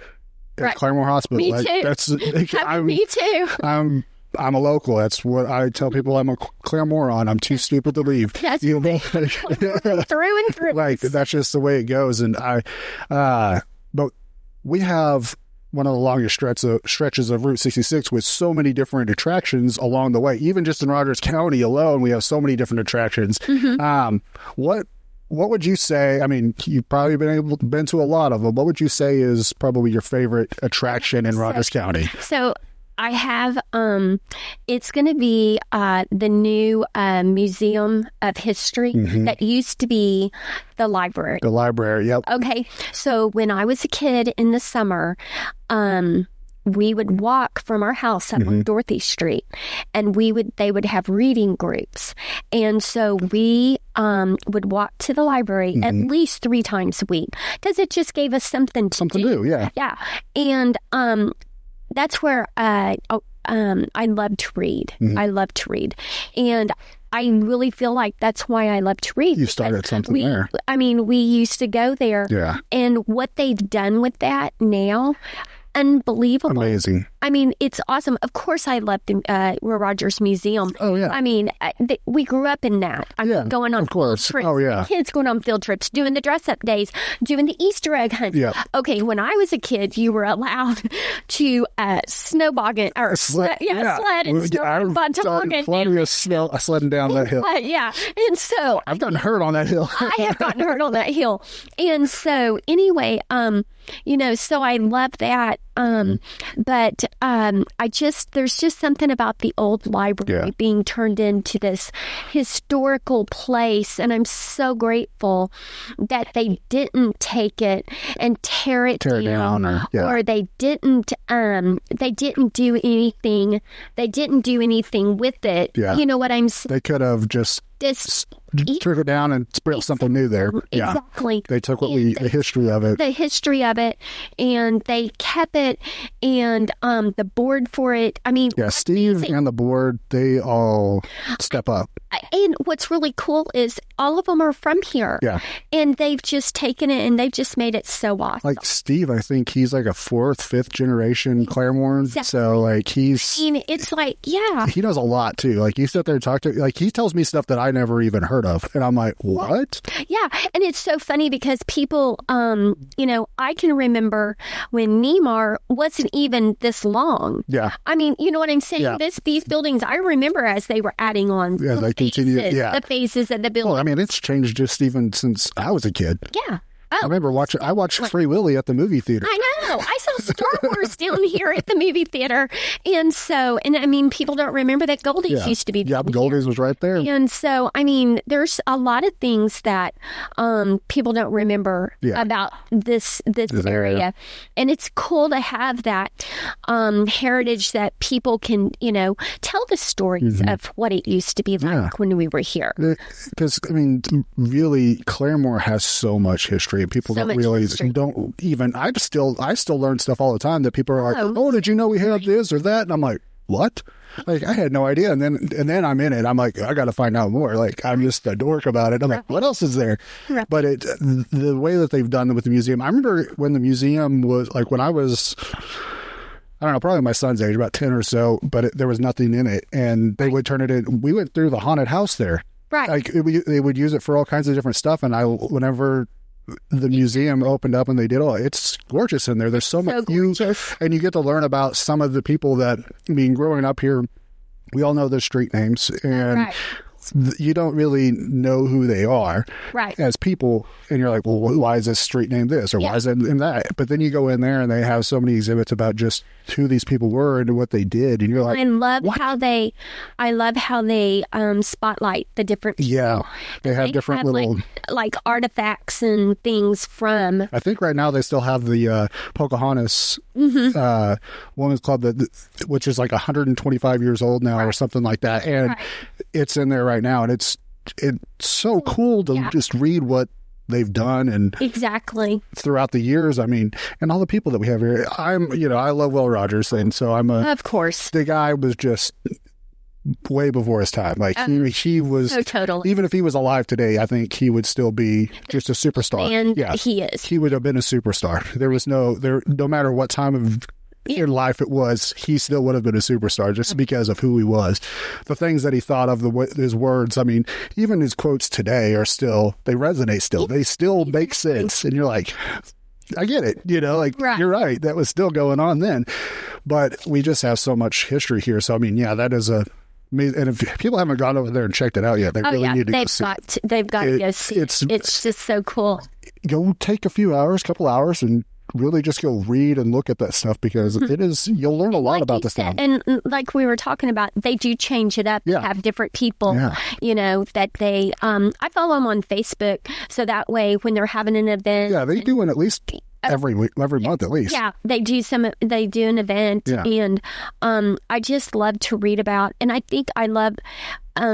at Claremore Hospital. Me too. Me too. I'm a local. That's what I tell people. I'm a Claremorean. I'm too stupid to leave. That's through and through. Like, that's just the way it goes. And but we have one of the longest stretches of Route 66 with so many different attractions along the way. Even just in Rogers County alone, we have so many different attractions. Mm-hmm. What would you say? I mean, you've probably been to a lot of them. What would you say is probably your favorite attraction in Rogers County? So I have, it's going to be the new Museum of History that used to be the library. The library, yep. Okay, so when I was a kid in the summer, we would walk from our house up on Dorothy Street, and they would have reading groups. And so we would walk to the library at least 3 times a week, because it just gave us something to do. Yeah. Yeah. And that's where I love to read. I love to read. And I really feel like that's why I love to read. You started something there. I mean, we used to go there. Yeah. And what they've done with that now, unbelievable. Amazing. I mean, it's awesome. Of course, I love the Rogers Museum. Oh, yeah. I mean, we grew up in that. I mean, going on of course. trips. Oh, yeah. Kids going on field trips, doing the dress-up days, doing the Easter egg hunt. Yeah. Okay, when I was a kid, you were allowed to snowbogging or sled and toboggan. Plenty of sledding down that hill. Yeah, and so I've gotten hurt on that hill. I have gotten hurt on that hill, and so anyway, so I love that. But there's just something about the old library being turned into this historical place, and I'm so grateful that they didn't take it and tear it down or they didn't do anything. They didn't do anything with it. Yeah. You know what I'm saying? They could have just took it down and spread something new there. Yeah. Exactly. They took the history of it. The history of it, and they kept it, and the board for it. I mean, Steve and the board, they all step up. And what's really cool is all of them are from here. Yeah. And they've just taken it and they've just made it so awesome. Like Steve, I think he's like a 4th, 5th generation Claremore. Exactly. So like it's like, yeah. He knows a lot too. Like you sit there and talk to, like he tells me stuff that I never even heard of. And I'm like, what? Yeah. And it's so funny because people, I can remember when Neymar wasn't even this long. Yeah. I mean, you know what I'm saying? Yeah. These buildings, I remember as they were adding on. Yeah, they continue. Yeah. The phases of the building. Well, I mean, it's changed just even since I was a kid. Yeah. I remember I watched Free Willy at the movie theater. I I saw Star Wars down here at the movie theater. And so, and I mean, people don't remember that Goldie's used to be down here. Goldie's was right there. And so, I mean, there's a lot of things that people don't remember about this area. And it's cool to have that heritage that people can, tell the stories of what it used to be like when we were here. Because, I mean, really, Claremore has so much history. People don't even, I still learn stuff all the time that people are like, oh, did you know we have this or that? And I'm like, what? Like, I had no idea. And then I'm in it. I'm like, I got to find out more. Like, I'm just a dork about it. I'm like, what else is there? Right. But the way that they've done it with the museum, I remember when the museum was, like, when I was, I don't know, probably my son's age, about 10 or so, but there was nothing in it. And they would turn it in. We went through the haunted house there. Right. Like, they would use it for all kinds of different stuff. And whenever the museum opened up and they did it's gorgeous in there. There's so much, and you get to learn about some of the people that, I mean, growing up here, we all know their street names, and you don't really know who they are as people, and you're like, well, why is this street named this, or why is it in that? But then you go in there and they have so many exhibits about just who these people were and what they did, and you're like, I love how they spotlight the different people. They have different little like artifacts and things from, I think right now they still have the Pocahontas Women's Club, which is like 125 years old now or something like that, and it's in there right now, and it's so cool to just read what they've done and throughout the years. I mean, and all the people that we have here. I love Will Rogers, and so of course, the guy was just way before his time. Like he was so totally. Even if he was alive today, I think he would still be just a superstar. And he is. He would have been a superstar. There was no matter what time of in life it was, he still would have been a superstar just because of who he was. The things that he thought of, his words, I mean, even his quotes today are still, they resonate still. They still make sense. And you're like, I get it, you're right. That was still going on then. But we just have so much history here. So, I mean, that is and if people haven't gone over there and checked it out yet, they really need to go see it. They've got to go see it. It's just so cool. Go take couple hours and really just go read and look at that stuff, because it is, you'll learn a lot about this town. And like we were talking about, they do change it up. Have different people, that they, I follow them on Facebook. So that way when they're having an event. Yeah, they do it at least every month at least. Yeah, they do an event. And I just love to read about, and I think I love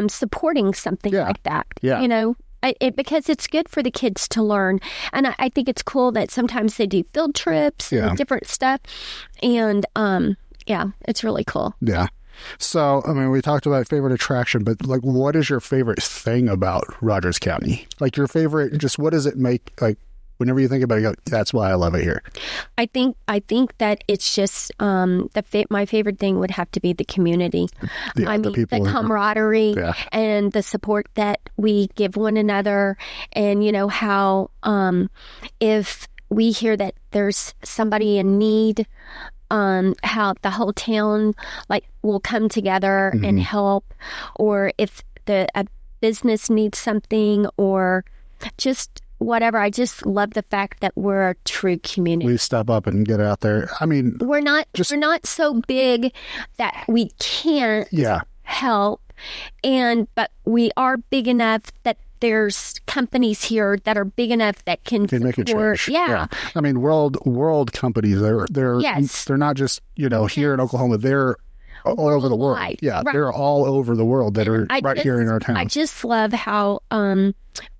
supporting something like that. Yeah. Because it's good for the kids to learn. And I think it's cool that sometimes they do field trips and different stuff. And, it's really cool. Yeah. So, I mean, we talked about favorite attraction, but like, what is your favorite thing about Rogers County? Like your favorite, just what does it make, like, whenever you think about it, you go, that's why I love it here. I think that it's just my favorite thing would have to be the community. The camaraderie and the support that we give one another, and how if we hear that there's somebody in need, how the whole town will come together and help, or if a business needs something, or just whatever. I just love the fact that we're a true community. We step up and get out there. I mean, we're not so big that we can't help, but we are big enough that there's companies here that are big enough that can make a change. Yeah. I mean, world companies. They're not just here in Oklahoma. They're all over the world. They're all over the world that are here in our town. I just love how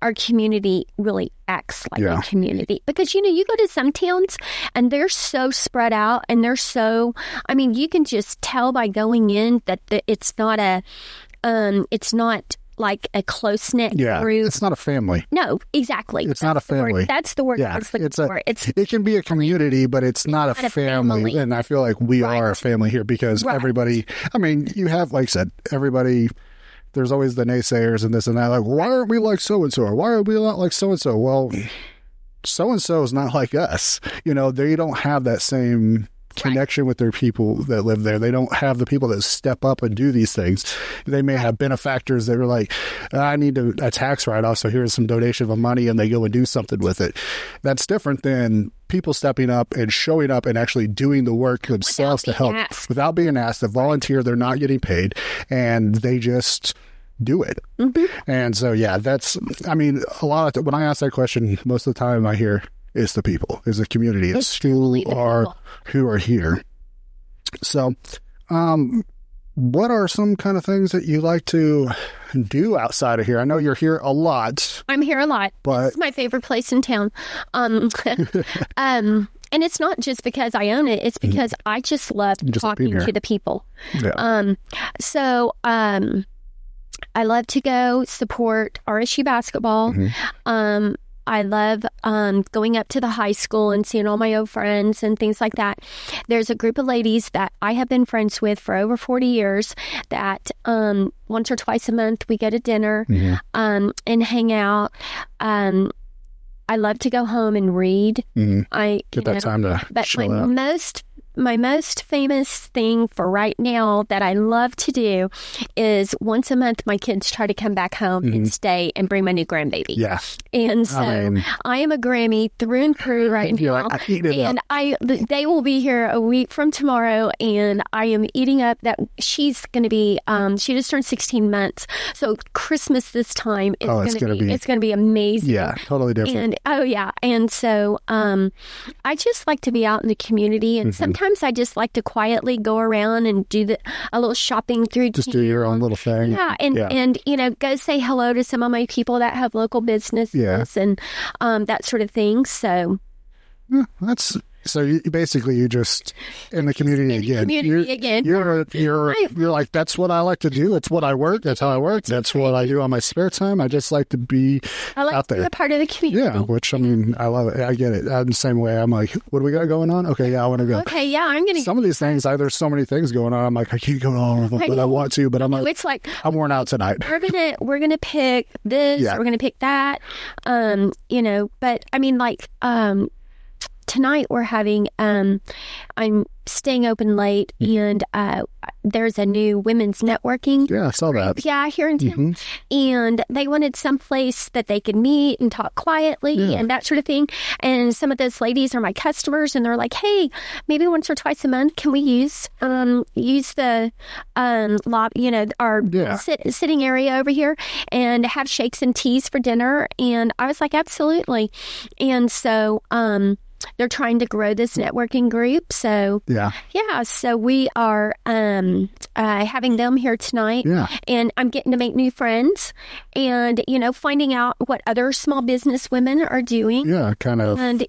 our community really acts like a community, because you go to some towns and they're so spread out, and they're so, I mean, you can just tell by going in that it's not like a close-knit group. It's not a family. No, exactly. It's not a family. That's the word I was looking for. It can be a community, but it's not a family. And I feel like we are a family here, because everybody, I mean, you have, like I said, everybody, there's always the naysayers and this and that. Like, why aren't we like so-and-so? Or why are we not like so-and-so? Well, so-and-so is not like us. They don't have that same connection with their people that live there. They don't have the people that step up and do these things. They may have benefactors that are like, I need a tax write-off, so here's some donation of money, and they go and do something with it. That's different than people stepping up and showing up and actually doing the work themselves to help without being asked. They volunteer, they're not getting paid, and they just do it. And so, yeah, that's, I mean, a lot of when I ask that question, most of the time I hear is the people, is the community. It's who are here. So, what are some kind of things that you like to do outside of here? I know you're here a lot. I'm here a lot. But it's my favorite place in town. And it's not just because I own it. It's because I just love talking to the people. Yeah. I love to go support RSU basketball. I love going up to the high school and seeing all my old friends and things like that. There's a group of ladies that I have been friends with for over 40 years that once or twice a month we go to dinner and hang out. I love to go home and read. I get that time to chill out. My most famous thing for right now that I love to do is once a month my kids try to come back home and stay and bring my new grandbaby. Yeah. And so I am a Grammy through and through right now. They will be here a week from tomorrow, and I am eating up that she's going to be, she just turned 16 months. So Christmas this time is it's going to be amazing. Yeah, totally different. And so I just like to be out in the community, and sometimes I just like to quietly go around and do a little shopping through. Just do your own little thing. Yeah, and go say hello to some of my people that have local businesses and that sort of thing. So so you just in the community again. You're like, that's what I like to do. It's what I work. That's how I work. That's what I do on my spare time. I just like to be out there. To be a part of the community. Yeah, which I mean, I love it. I get it. I'm the same way. I'm like, what do we got going on? Okay, yeah, I want to go. Okay, yeah, I'm gonna. Some of these things, there's so many things going on. I'm like, I can't go on with them, but I want to. But I'm like, it's like I'm worn out tonight. We're gonna pick this. We're gonna pick that. But I mean, like, tonight we're having, I'm staying open late, and there's a new women's networking. Yeah, I saw that. Yeah, here in town. And they wanted some place that they could meet and talk quietly and that sort of thing. And some of those ladies are my customers, and they're like, hey, maybe once or twice a month, can we use the lobby, our sitting area over here and have shakes and teas for dinner? And I was like, absolutely. And so, they're trying to grow this networking group. So, so we are having them here tonight. Yeah. And I'm getting to make new friends and, finding out what other small business women are doing. Yeah, kind of. And,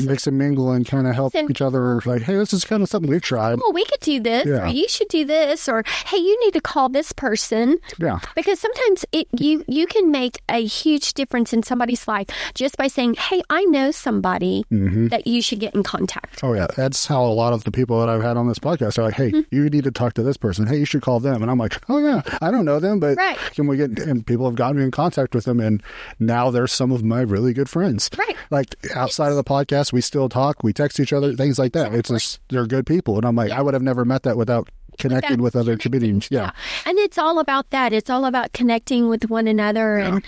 mix and mingle and kind of help each other. Like, hey, this is kind of something we tried. Well, we could do this, or you should do this, or, hey, you need to call this person. Yeah. Because sometimes you can make a huge difference in somebody's life just by saying, hey, I know somebody that you should get in contact. Oh, yeah. That's how a lot of the people that I've had on this podcast are like, hey, you need to talk to this person. Hey, you should call them. And I'm like, oh, yeah, I don't know them, but can we get, and people have gotten me in contact with them, and now they're some of my really good friends. Right. Like outside of the podcast, we still talk, we text each other, things like that. It's just, they're good people. And I'm like, I would have never met that without connected with other communities. Yeah. And it's all about that. It's all about connecting with one another. And,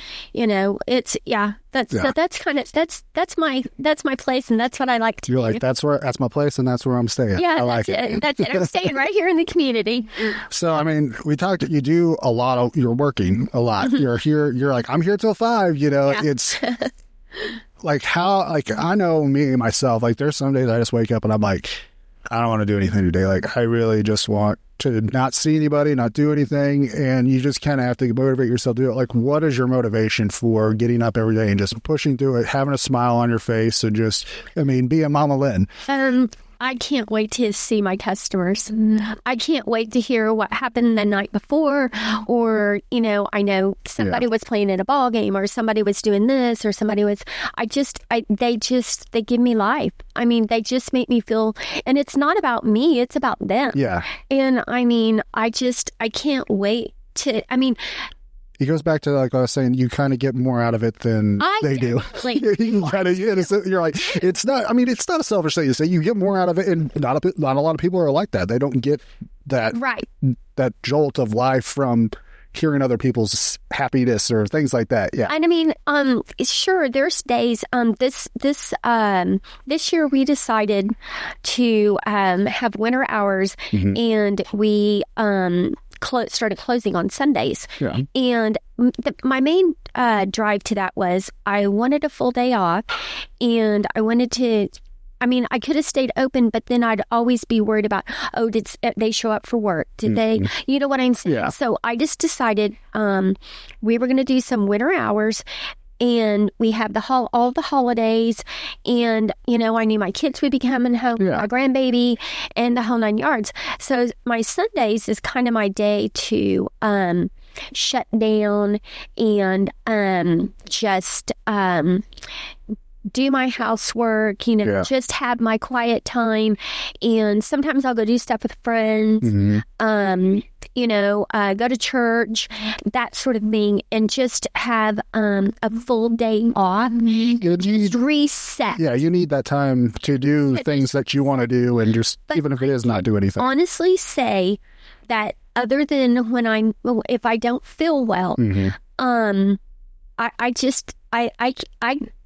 that's my place. And that's what I like to do. You're like, that's my place. And that's where I'm staying. Yeah. I like it. That's it. I'm staying right here in the community. So, I mean, we talked, you do a lot you're working a lot. You're here. You're like, I'm here till 5, it's like I know me, myself, like there's some days I just wake up and I'm like, I don't want to do anything today. Like, I really just want to not see anybody, not do anything. And you just kind of have to motivate yourself to do it. Like, what is your motivation for getting up every day and just pushing through it, having a smile on your face, and just, being Mama Lynn? I can't wait to see my customers. I can't wait to hear what happened the night before, or, I know somebody was playing at a ball game, or somebody was doing this, or somebody was, they give me life. They just make me feel, and it's not about me, it's about them. Yeah. And I can't wait to, it goes back to like I was saying, you kind of get more out of it than they do. You're like, it's not. I mean, it's not a selfish thing to say. You get more out of it, and not a lot of people are like that. They don't get that that jolt of life from hearing other people's happiness or things like that. Yeah. And I mean, sure, there's days. This year we decided to have winter hours, and we started closing on Sundays. Yeah. And my main drive to that was I wanted a full day off, and I wanted to. I mean, I could have stayed open, but then I'd always be worried about, did they show up for work? Did they, you know what I'm saying? Yeah. So I just decided we were going to do some winter hours, and we have all the holidays, and, you know, I knew my kids would be coming home, my grandbaby, and the whole 9 yards. So my Sundays is kind of my day to shut down and just do my housework, you know, just have my quiet time. And sometimes I'll go do stuff with friends, you know, go to church, that sort of thing, and just have a full day off. Just reset. Yeah, you need that time to do things that you want to do, and just, even if it is not do anything. Honestly say that other than if I don't feel well, I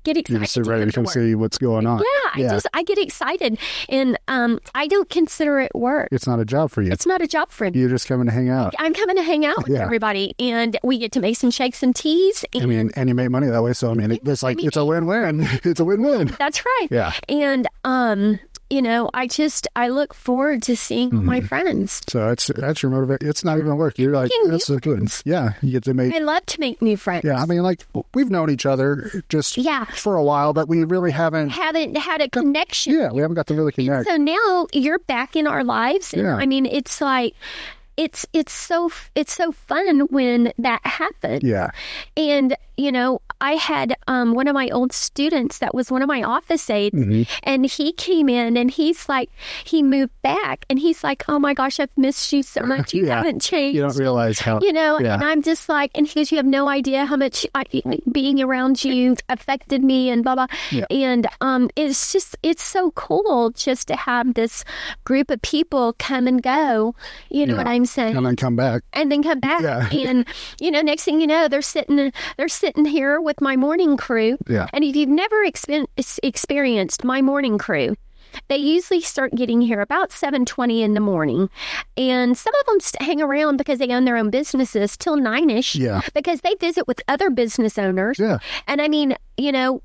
get excited. You're just ready to see what's going on. Yeah, I get excited, and I don't consider it work. It's not a job for you. It's not a job for me. You're just coming to hang out. I'm coming to hang out with everybody, and we get to make some shakes and teas. I mean, and you make money that way, so I mean, it's a win-win. It's a win-win. That's right. Yeah. And you know, I look forward to seeing my friends. So that's your motivation. It's not even work. You're like, that's so good. Yeah, you get to make. I love to make new friends. Yeah, I mean, like, we've known each other just for a while, but we really haven't had a connection. Yeah, we haven't got to really connect. So now you're back in our lives. And, yeah. I mean, it's like it's so fun when that happened. Yeah. And you know, I had one of my old students that was one of my office aides, and he came in, and he moved back, and he's like, "Oh my gosh, I've missed you so much. You haven't changed. You don't realize how, you know." And I'm just like, and he goes, "You have no idea how much being around you affected me," and blah blah. Yeah. And it's so cool just to have this group of people come and go. You know what I'm saying? And then come back. Yeah. And you know, next thing you know, they're sitting here with my morning crew. Yeah. And if you've never experienced my morning crew, they usually start getting here about 7:20 in the morning. And some of them hang around because they own their own businesses till 9-ish. Yeah. Because they visit with other business owners. Yeah. And I mean, you know,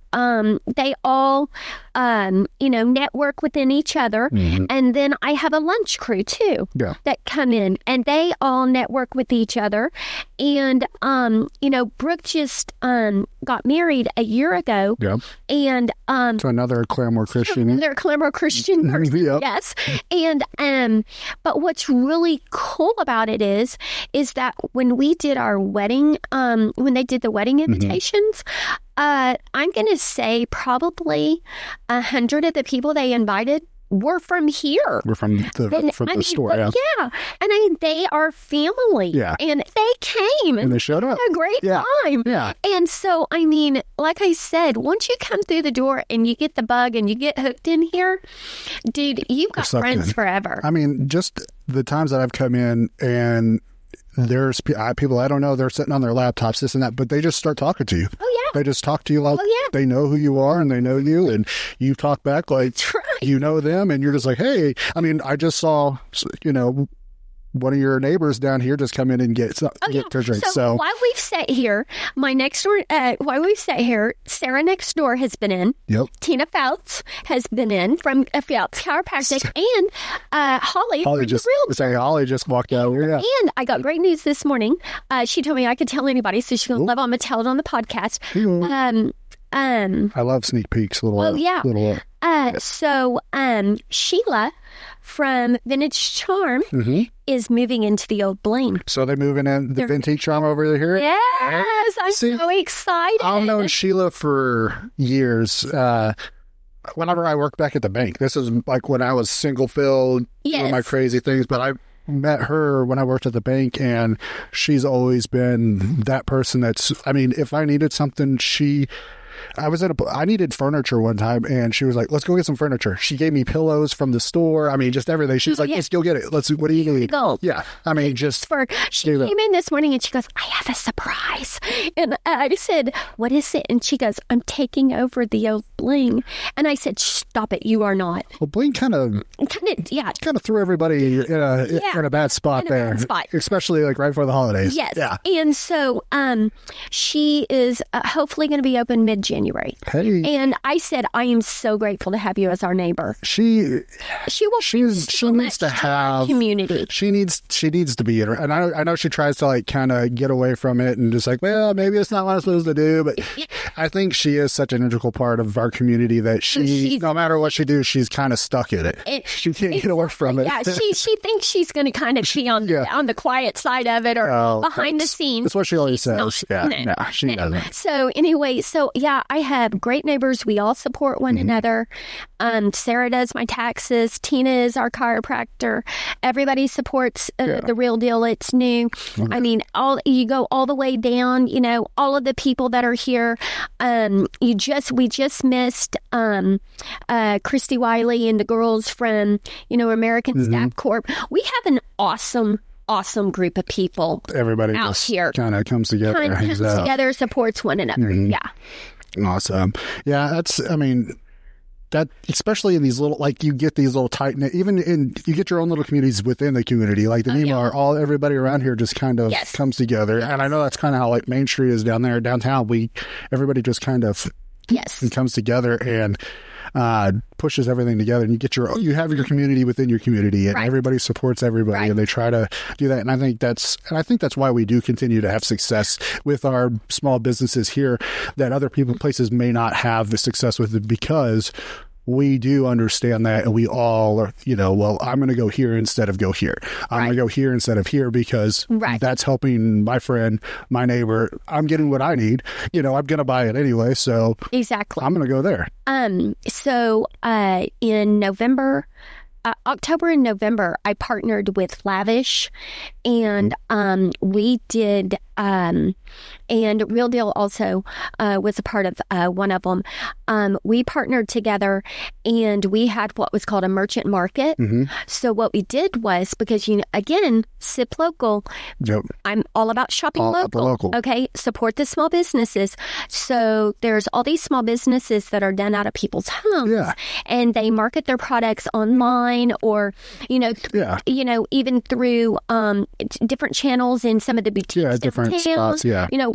they all, you know, network within each other. And then I have a lunch crew too that come in, and they all network with each other. And, you know, Brooke just got married a year ago. Yep. And to another Claremore Christian. Another Claremore Christian person. Yes. And but what's really cool about it is that when we did our wedding, when they did the wedding invitations, I'm going to say probably 100 of the people they invited were from here. We're from the store. Yeah. And I mean, they are family. Yeah. And they came. And they showed up. Had a great time. Yeah. And so, I mean, like I said, once you come through the door and you get the bug and you get hooked in here, dude, you've got friends forever. I mean, just the times that I've come in and there's people I don't know, they're sitting on their laptops, this and that, but they just start talking to you. Oh, yeah. They just talk to you like they know who you are, and they know you, and you talk back like you know them, and you're just like, hey. I mean, I just saw, you know, one of your neighbors down here just come in and get their drink. So while we've sat here, Sarah next door has been in. Yep. Tina Fouts has been in from Fouts Chiropractic, and Holly just walked out here. Yeah. And I got great news this morning. She told me I could tell anybody, so she's going to love I'm going to tell it on the podcast. I love sneak peeks. So Sheila from Vintage Charm is moving into the old Blaine. So they're moving in the Vintage Charm over here? Yes, I'm so excited. I've known Sheila for years. Whenever I worked back at the bank, this is like when I was single filled, doing my crazy things, but met her when I worked at the bank, and she's always been that person that's, I mean, if I needed something, I needed furniture one time, and she was like, let's go get some furniture. She gave me pillows from the store. I mean, just everything. She's like, let's go get it. What do you need? Go. Yeah. I mean, she came in this morning and she goes, I have a surprise. And I said, what is it? And she goes, I'm taking over the old bling. And I said, stop it. You are not. Well, bling kind of threw everybody in a bad spot there. Especially like right before the holidays. Yes. Yeah. And so she is hopefully going to be open mid-January. Hey. And I said, I am so grateful to have you as our neighbor. She needs to have community. She needs to be in her. And I know she tries to like kind of get away from it and just like, well, maybe it's not what I'm supposed to do. But I think she is such an integral part of our community that no matter what she do, she's kind of stuck in it. She can't get away from it. Yeah, she thinks she's going to kind of be on the quiet side of it or behind the scenes. That's what she always says. No, she doesn't. So anyway, I have great neighbors. We all support one another. Sarah does my taxes. Tina is our chiropractor. Everybody supports the Real Deal. It's new. I mean, you go all the way down. You know, all of the people that are here. We just missed Christy Wiley and the girls from American Staff Corp. We have an awesome group of people. Everybody out here kind of comes together, hangs out together, supports one another. Yeah. Awesome. Yeah, that especially in these little, like you get these little tight knit, you get your own little communities within the community, like the NEMA, everybody around here just kind of comes together. And I know that's kind of how like Main Street is downtown. Everybody just kind of comes together and pushes everything together, and you have your community within your community, and everybody supports everybody, and they try to do that. And I think that's why we do continue to have success with our small businesses here that other places may not have the success with it, because we do understand that, and we all are, well, I'm going to go here instead of go here. I'm going to go here instead of here because that's helping my friend, my neighbor. I'm getting what I need. I'm going to buy it anyway. So exactly, I'm going to go there. So in October and November, I partnered with Lavish, and we did, and Real Deal also was a part of one of them. We partnered together, and we had what was called a merchant market. So what we did was, because again, SIP local. Yep. I'm all about shopping local. Okay, support the small businesses. So there's all these small businesses that are done out of people's homes, and they market their products online, or even through different channels in some of the boutiques, different spots,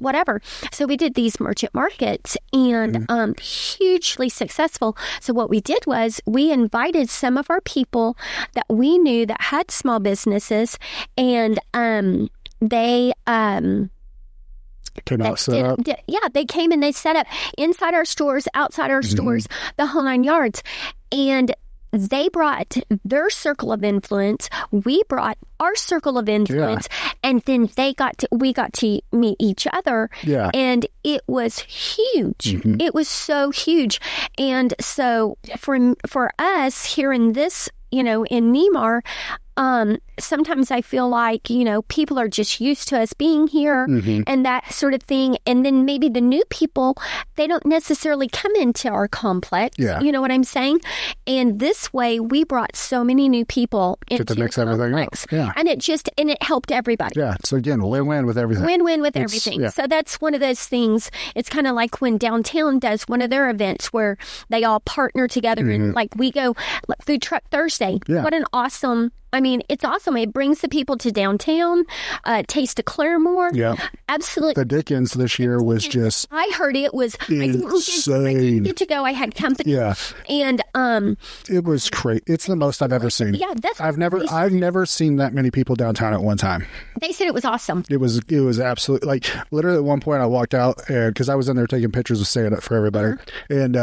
whatever. So we did these merchant markets, and hugely successful. So what we did was we invited some of our people that we knew that had small businesses, and they came out, set up. They came and they set up inside our stores, outside our stores, the whole 9 yards. And they brought their circle of influence. We brought our circle of influence, and then we got to meet each other. Yeah. And it was huge. It was so huge. And so for us here in this, in Nemar, sometimes I feel like, people are just used to us being here and that sort of thing. And then maybe the new people, they don't necessarily come into our complex. Yeah. You know what I'm saying? And this way, we brought so many new people into to mix everything up. Yeah. And it helped everybody. Yeah. So again, win-win with everything. Win-win with everything. Yeah. So that's one of those things. It's kind of like when Downtown does one of their events where they all partner together and like we go Food Truck Thursday. Yeah. What an awesome... I mean, it's awesome. It brings the people to downtown, Taste of Claremore. Yeah. Absolutely. The Dickens this year was just... I heard it was insane. I didn't get to go. I had company. Yeah. And... it was crazy. It's the most I've ever seen. Yeah, I've never seen that many people downtown at one time. They said it was awesome. It was absolutely... Like, literally at one point I walked out, because I was in there taking pictures of Stand Up for everybody. And...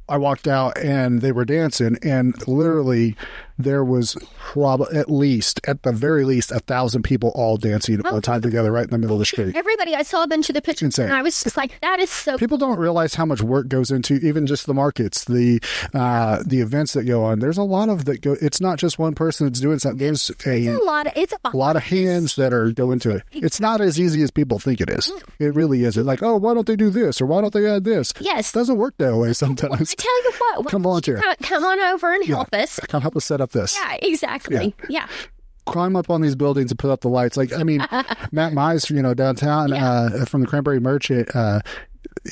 I walked out and they were dancing, and literally there was probably at the very least, 1,000 people all dancing all the time together right in the middle of the street. Everybody, I saw a bunch of the pictures, Insane. and I was just like, that is so. People don't realize how much work goes into even just the markets, the events that go on. There's a lot of that go. It's not just one person that's doing something. There's a lot of hands that are go into it. It's not as easy as people think it is. It really isn't. Like, oh, why don't they do this or why don't they add this? Yes, it doesn't work that way sometimes. Well, I tell you what, come volunteer. Come on over and help us. Come help us set up this. Yeah, exactly. Yeah. Climb up on these buildings and put up the lights. Like, I mean, Matt Mize, downtown from the Cranberry Merchant,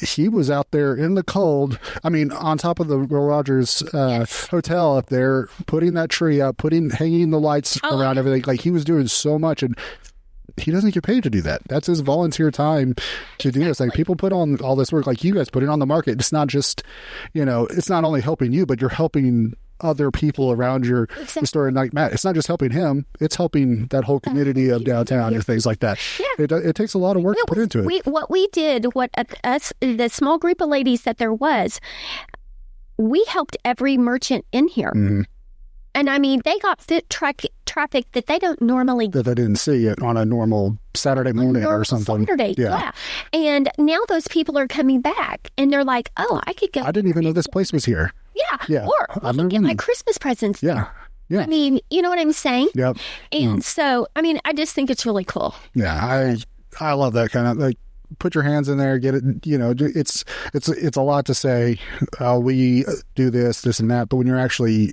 he was out there in the cold. I mean, on top of the Will Rogers hotel up there, putting that tree up, hanging the lights around everything. Like, he was doing so much, and he doesn't get paid to do that. That's his volunteer time to do this. Like, people put on all this work, like you guys put it on the market. It's not just, it's not only helping you, but you're helping other people around your store. And like Matt, it's not just helping him, it's helping that whole community of downtown and things like that. Yeah. It takes a lot of work to put into it. The small group of ladies that there was, we helped every merchant in here. Mm-hmm. And I mean, they got traffic that they don't normally that they didn't see it on a normal Saturday morning or something. Saturday, yeah. And now those people are coming back, and they're like, "Oh, I could go." I didn't even know this place was here. Yeah. Or I can get my Christmas presents. Yeah. I mean, you know what I'm saying? Yep. And so, I mean, I just think it's really cool. Yeah, I love that kind of, like, put your hands in there, get it. It's a lot to say. We do this and that, but when you're actually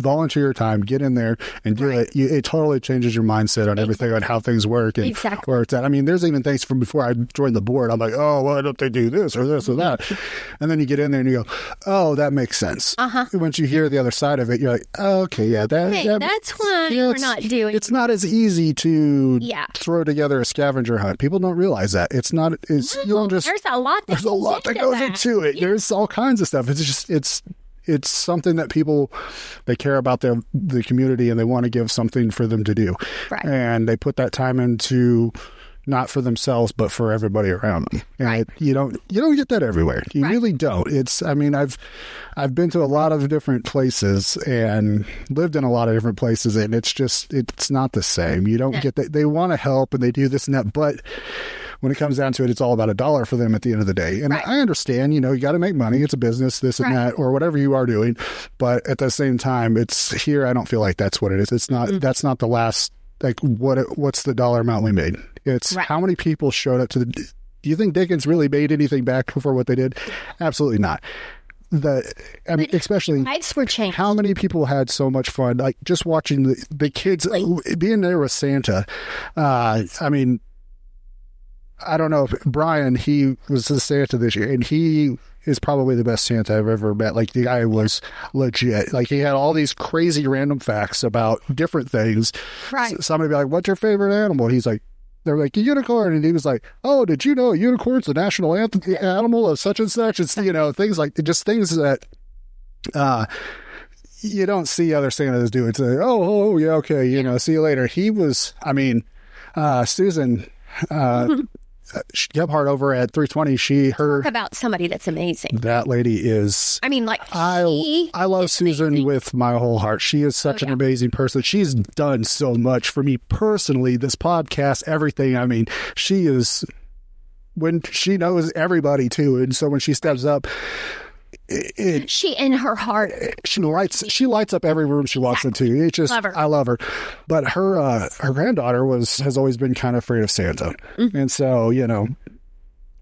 volunteer time, get in there and do it. It totally changes your mindset on everything, on how things work and where it's at. I mean, there's even things from before I joined the board. I'm like, oh, why don't they do this or this or that? And then you get in there and you go, oh, that makes sense. Once you hear the other side of it, you're like, oh, okay, yeah, that's why we're not doing. It's not as easy to throw together a scavenger hunt. People don't realize that. It's not. You don't just. There's a lot that goes into it. Yeah. There's all kinds of stuff. It's something that people, they care about the community and they want to give something for them to do. Right. And they put that time into not for themselves, but for everybody around them. And you don't get that everywhere. You really don't. I've been to a lot of different places and lived in a lot of different places, and it's not the same. You don't get that. They want to help and they do this and that, but when it comes down to it, it's all about $1 for them at the end of the day. And I understand, you got to make money. It's a business, this and that, or whatever you are doing. But at the same time, it's here. I don't feel like that's what it is. It's not, that's not the last, like, what's the dollar amount we made? It's how many people showed up to do you think Dickens really made anything back for what they did? Absolutely not. Especially lives were changed. How many people had so much fun, like just watching the kids being there with Santa. I mean, I don't know if Brian, he was the Santa this year, and he is probably the best Santa I've ever met. Like, the guy was legit. Like, he had all these crazy random facts about different things. Right. Somebody be like, what's your favorite animal? He's like, they're like, a unicorn. And he was like, oh, did you know a unicorn's the national animal of such and such? It's, things like, just things that you don't see other Santas do. It's like, oh, yeah, okay, see you later. He was, Susan, Gebhardt over at 320, talk about somebody that's amazing. That lady is, I love Susan amazing. With my whole heart. She is such an amazing person. She's done so much for me personally, this podcast, everything. I mean, she is, when she knows everybody too. And so when she steps up, she in her heart, she lights up every room she walks into. It's just, I love her. But her granddaughter has always been kind of afraid of Santa. Mm-hmm. And so,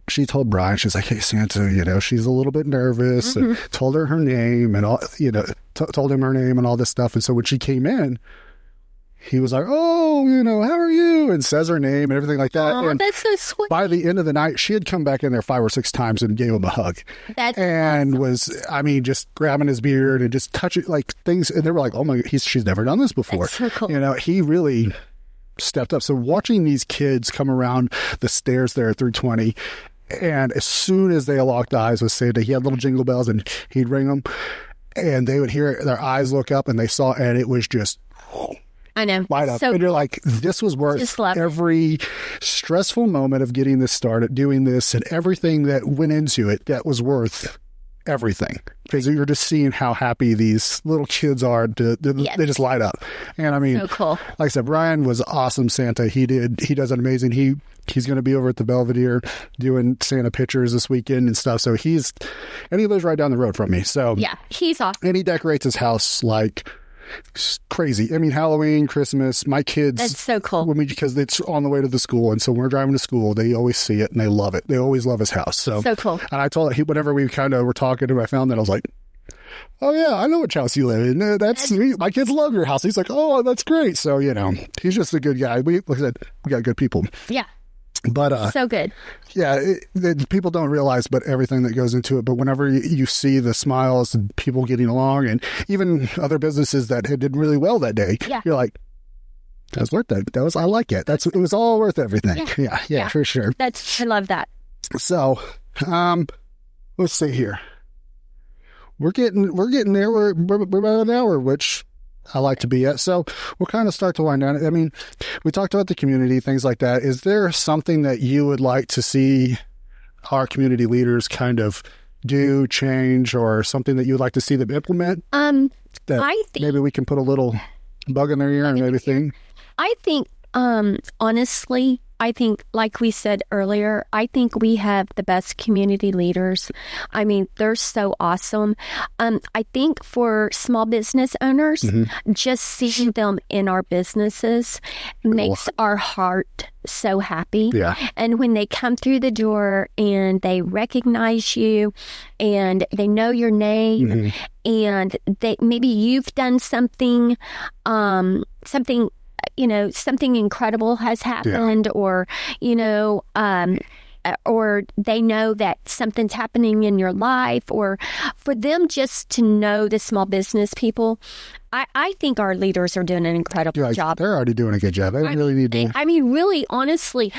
she told Brian, she's like, hey, Santa, she's a little bit nervous, and told her name and all, told him her name and all this stuff. And so when she came in, he was like, oh, how are you? And says her name and everything like that. Oh, and that's so sweet. By the end of the night, she had come back in there 5 or 6 times and gave him a hug. That's awesome. Was, just grabbing his beard and just touching, like, things. And they were like, oh my, she's never done this before. That's so cool. He really stepped up. So watching these kids come around the stairs there at 320, and as soon as they locked eyes with Santa, he had little jingle bells and he'd ring them, and they would hear their eyes look up and they saw, and it was just... I know. Light up. And you're like, this was worth every stressful moment of getting this started, doing this, and everything that went into it. That was worth everything, because you're just seeing how happy these little kids are. They just light up. And I mean, So cool. like I said, Brian was awesome Santa. He does an amazing. He's going to be over at the Belvedere doing Santa pictures this weekend and stuff. So he lives right down the road from me. So Yeah, he's awesome. and he decorates his house like crazy. I mean, Halloween, Christmas, my kids. That's so cool. Because it's on the way to the school, and so when we're driving to school, they always see it and they love it. They always love his house. So cool. And I told him, whenever we kind of were talking to him, I found that I was like, "Oh yeah, I know which house you live in. That's my kids love your house." He's like, "Oh, that's great." So he's just a good guy. Like I said, we got good people. Yeah. But so good. Yeah, people don't realize, but everything that goes into it. But whenever you see the smiles and people getting along, and even other businesses that did really well that day, you're like, "That's worth it. I like it. It was all worth everything." Yeah, for sure. I love that. So, let's see here. We're getting there. We're about an hour, which I like to be at. So we'll kind of start to wind down. I mean, we talked about the community, things like that. Is there something that you would like to see our community leaders kind of do, change, or something that you would like to see them implement? I think maybe we can put a little bug in their ear and maybe think. I think, honestly, like we said earlier, I think we have the best community leaders. I mean, they're so awesome. I think for small business owners, just seeing them in our businesses makes our heart so happy. Yeah. And when they come through the door and they recognize you and they know your name and maybe you've done something something incredible has happened, or they know that something's happening in your life, or for them just to know the small business people. I think our leaders are doing an incredible job. They're already doing a good job. They really need to. I mean, really, honestly,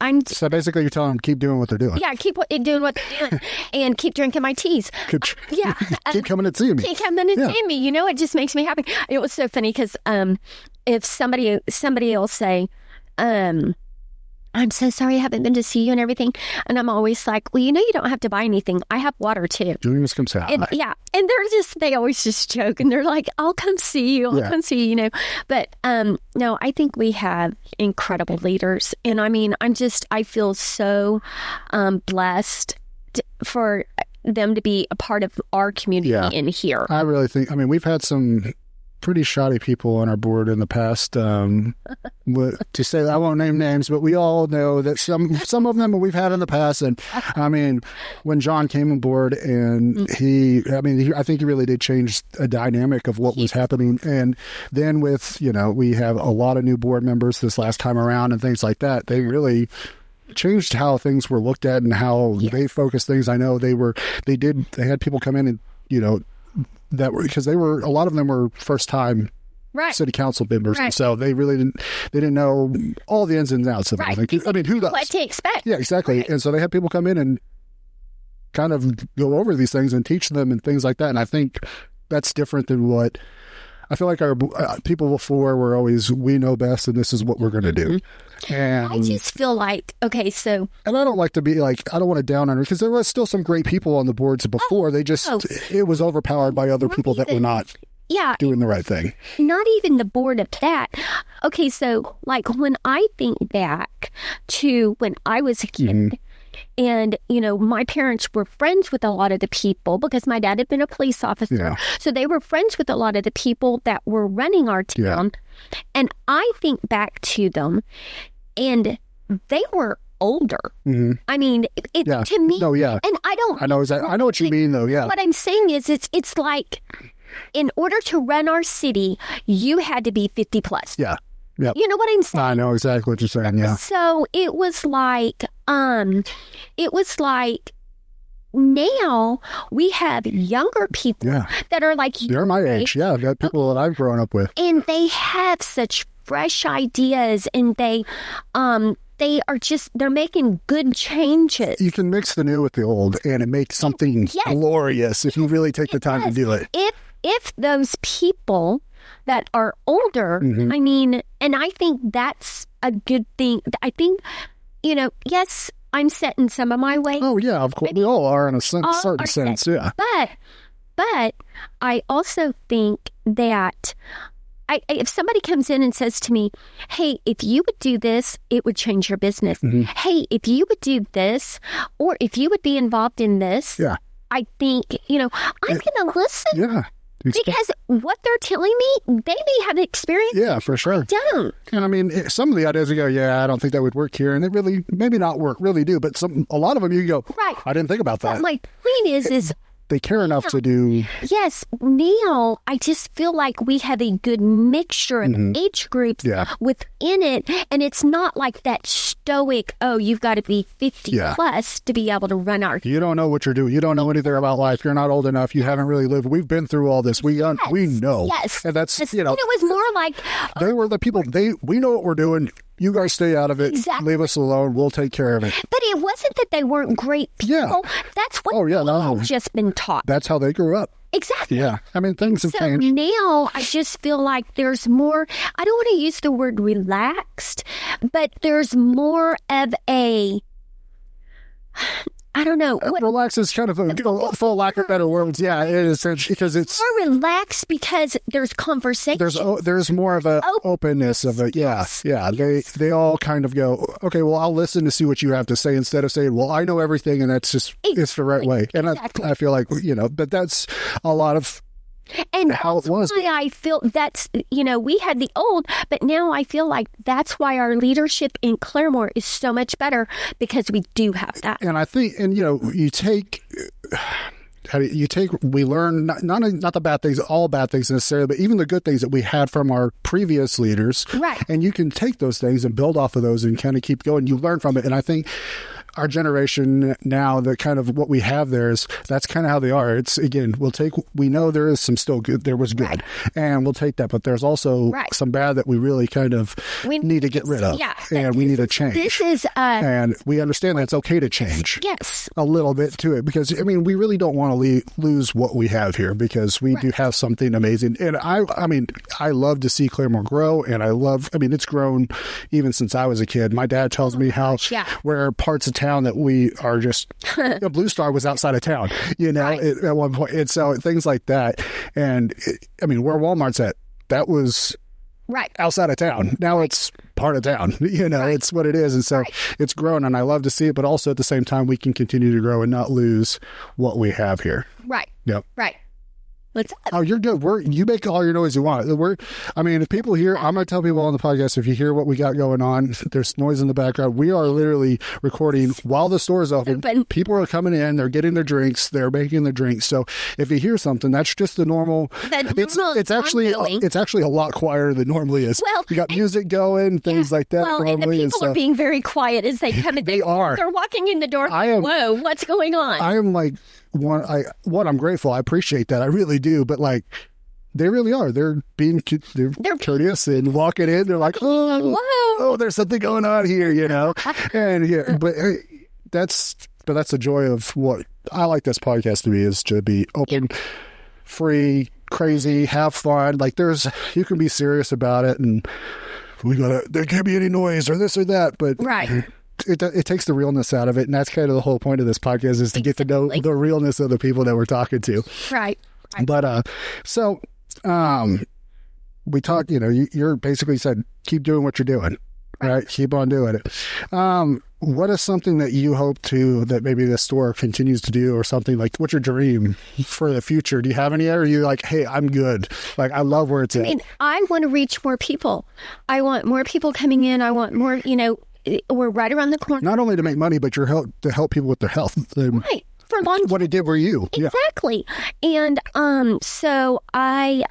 I'm. So basically, you're telling them keep doing what they're doing. Yeah, keep doing what they're doing, and keep drinking my teas. Keep coming and seeing me. Keep coming and seeing me. It just makes me happy. It was so funny because if somebody will say, "I'm so sorry I haven't been to see you," and everything. And I'm always like, well, you don't have to buy anything. I have water too. Julian just comes out. And they always just joke and they're like, I'll come see you. I'll come see you, But no, I think we have incredible leaders. And I mean, I feel so blessed for them to be a part of our community in here. I really think, we've had some pretty shoddy people on our board in the past. To say that, I won't name names, but we all know that some of them we've had in the past. And I mean, when John came on board, and I think he really did change a dynamic of what was happening. And then with we have a lot of new board members this last time around and things like that. They really changed how things were looked at and how they focused things. I know they had people come in and because a lot of them were first time city council members, and so they didn't know all the ins and outs of everything. I mean, who does? What to expect? Yeah, exactly. And so they had people come in and kind of go over these things and teach them and things like that. And I think that's different than what I feel like our people before were always, we know best and this is what we're going to do. And I just feel like, okay, so. And I don't like to be like, I don't want to down on her, because there was still some great people on the boards before. It was overpowered by other people that were not doing the right thing. Not even the board of that. Okay, so like when I think back to when I was a kid, and, my parents were friends with a lot of the people because my dad had been a police officer. Yeah. So they were friends with a lot of the people that were running our town. Yeah. And I think back to them, and they were older. I mean, to me. No, yeah. And I know what you mean, though, yeah. What I'm saying is it's like, in order to run our city, you had to be 50 plus. Yeah. Yep. You know what I'm saying? I know exactly what you're saying, yeah. So it was like now we have younger people that are like, they're my age. Yeah, I've got people that I've grown up with. And they have such fresh ideas, and they're making good changes. You can mix the new with the old, and it makes something glorious if you really take the time to do it. If those people that are older, and I think that's a good thing. I think, yes, I'm set in some of my ways. Oh, yeah, of course. We all are in a certain sense, yeah. But I also think that if somebody comes in and says to me, hey, if you would do this, it would change your business. Hey, if you would do this, or if you would be involved in this, I think, I'm going to listen. Yeah. Because what they're telling me, they may have experience. Yeah, for sure. I don't. And I mean, some of the ideas you go, I don't think that would work here. And they really, maybe not work, really do. But a lot of them you go, right. I didn't think about that. But my point is they care enough to do. Yes. Now, I just feel like we have a good mixture of age groups within it. And it's not like that stoic, you've got to be 50 plus to be able to run our... You don't know what you're doing. You don't know anything about life. You're not old enough. You haven't really lived. We've been through all this. We know. Yes. And that's, And it was more like... They were the people, we know what we're doing. You guys stay out of it. Exactly. Leave us alone. We'll take care of it. But it wasn't that they weren't great people. Yeah. That's what we've just been taught. That's how they grew up. Exactly. Yeah. I mean, things have changed. Now I just feel like there's more, I don't want to use the word relaxed, but there's more of a, I don't know. Relax is kind of for lack of better words. Yeah, it is, because it's more relaxed because there's conversation. There's more of a openness of it. Yeah. They all kind of go, okay, well, I'll listen to see what you have to say instead of saying, well, I know everything and that's just it's the right way. And I feel like but that's a lot of. And how it was. Why I feel that's, we had the old, but now I feel like that's why our leadership in Claremore is so much better, because we do have that. And I think, we learn not the bad things, all bad things necessarily, but even the good things that we had from our previous leaders. Right. And you can take those things and build off of those and kind of keep going. You learn from it. And I think our generation now, the kind of what we have there is that's kind of how they are. It's again, we know there is some still good. There was good, and we'll take that. But there's also some bad that we really kind of need to get rid of. Yeah, and we need to change. This is, and we understand that it's okay to change. Yes, a little bit to it, because I mean, we really don't want to lose what we have here, because we do have something amazing. And I love to see Claremore grow, and it's grown even since I was a kid. My dad tells me how where parts of town that we are just Blue Star was outside of town, at one point, and so things like that. And where Walmart's at, that was outside of town. Now it's part of town. It's what it is, and so it's grown, and I love to see it. But also at the same time, we can continue to grow and not lose what we have here. Right. Yep. Right. What's up? Oh, you're good. You make all your noise you want. If people hear, I'm going to tell people on the podcast, if you hear what we got going on, there's noise in the background. We are literally recording while the store is open. People are coming in, they're getting their drinks, they're making their drinks. So if you hear something, that's just the normal. It's actually a lot quieter than normally is. Well, you got music going, things like that. Well, and the people are being very quiet as they come in. They are. They're walking in the door. Whoa, what's going on? I am like, I'm grateful. I appreciate that. I really do. But they really are. They're being they're courteous and walking in. They're like, oh, there's something going on here, And but that's the joy of what I like this podcast to be, is to be open, free, crazy, have fun. You can be serious about it, and there can't be any noise or this or that, but It takes the realness out of it, and that's kind of the whole point of this podcast, is to get to know the realness of the people that we're talking to. Right. But we talked. You're basically said keep doing what you're doing, right? Keep on doing it. What is something that you hope that maybe the store continues to do, or something like? What's your dream for the future? Do you have any? Or are you like, hey, I'm good. I love where it's at. I want to reach more people. I want more people coming in. I want more. We're right around the corner. Not only to make money, but to help people with their health. Right. For longevity. What it did for you. Exactly. Yeah. And so I,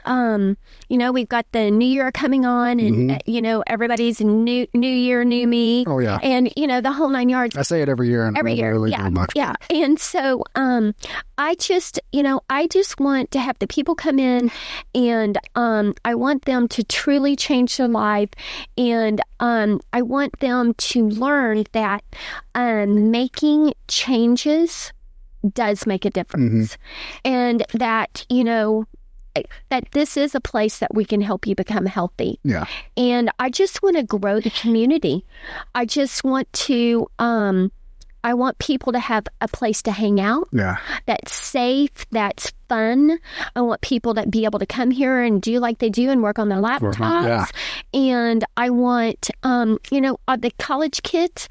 we've got the new year coming on, and, everybody's new year, new me. Oh, yeah. And, the whole 9 yards. I say it every year. And every year. Really do much. Yeah. And so I just want to have the people come in, and I want them to truly change their life. And I want them to learn that making changes does make a difference, and that that this is a place that we can help you become healthy. Yeah. And I just want to grow the community. I just want to I want people to have a place to hang out. Yeah. That's safe. That's fun. I want people to be able to come here and do like they do and work on their laptops. Yeah. And I want, the college kids,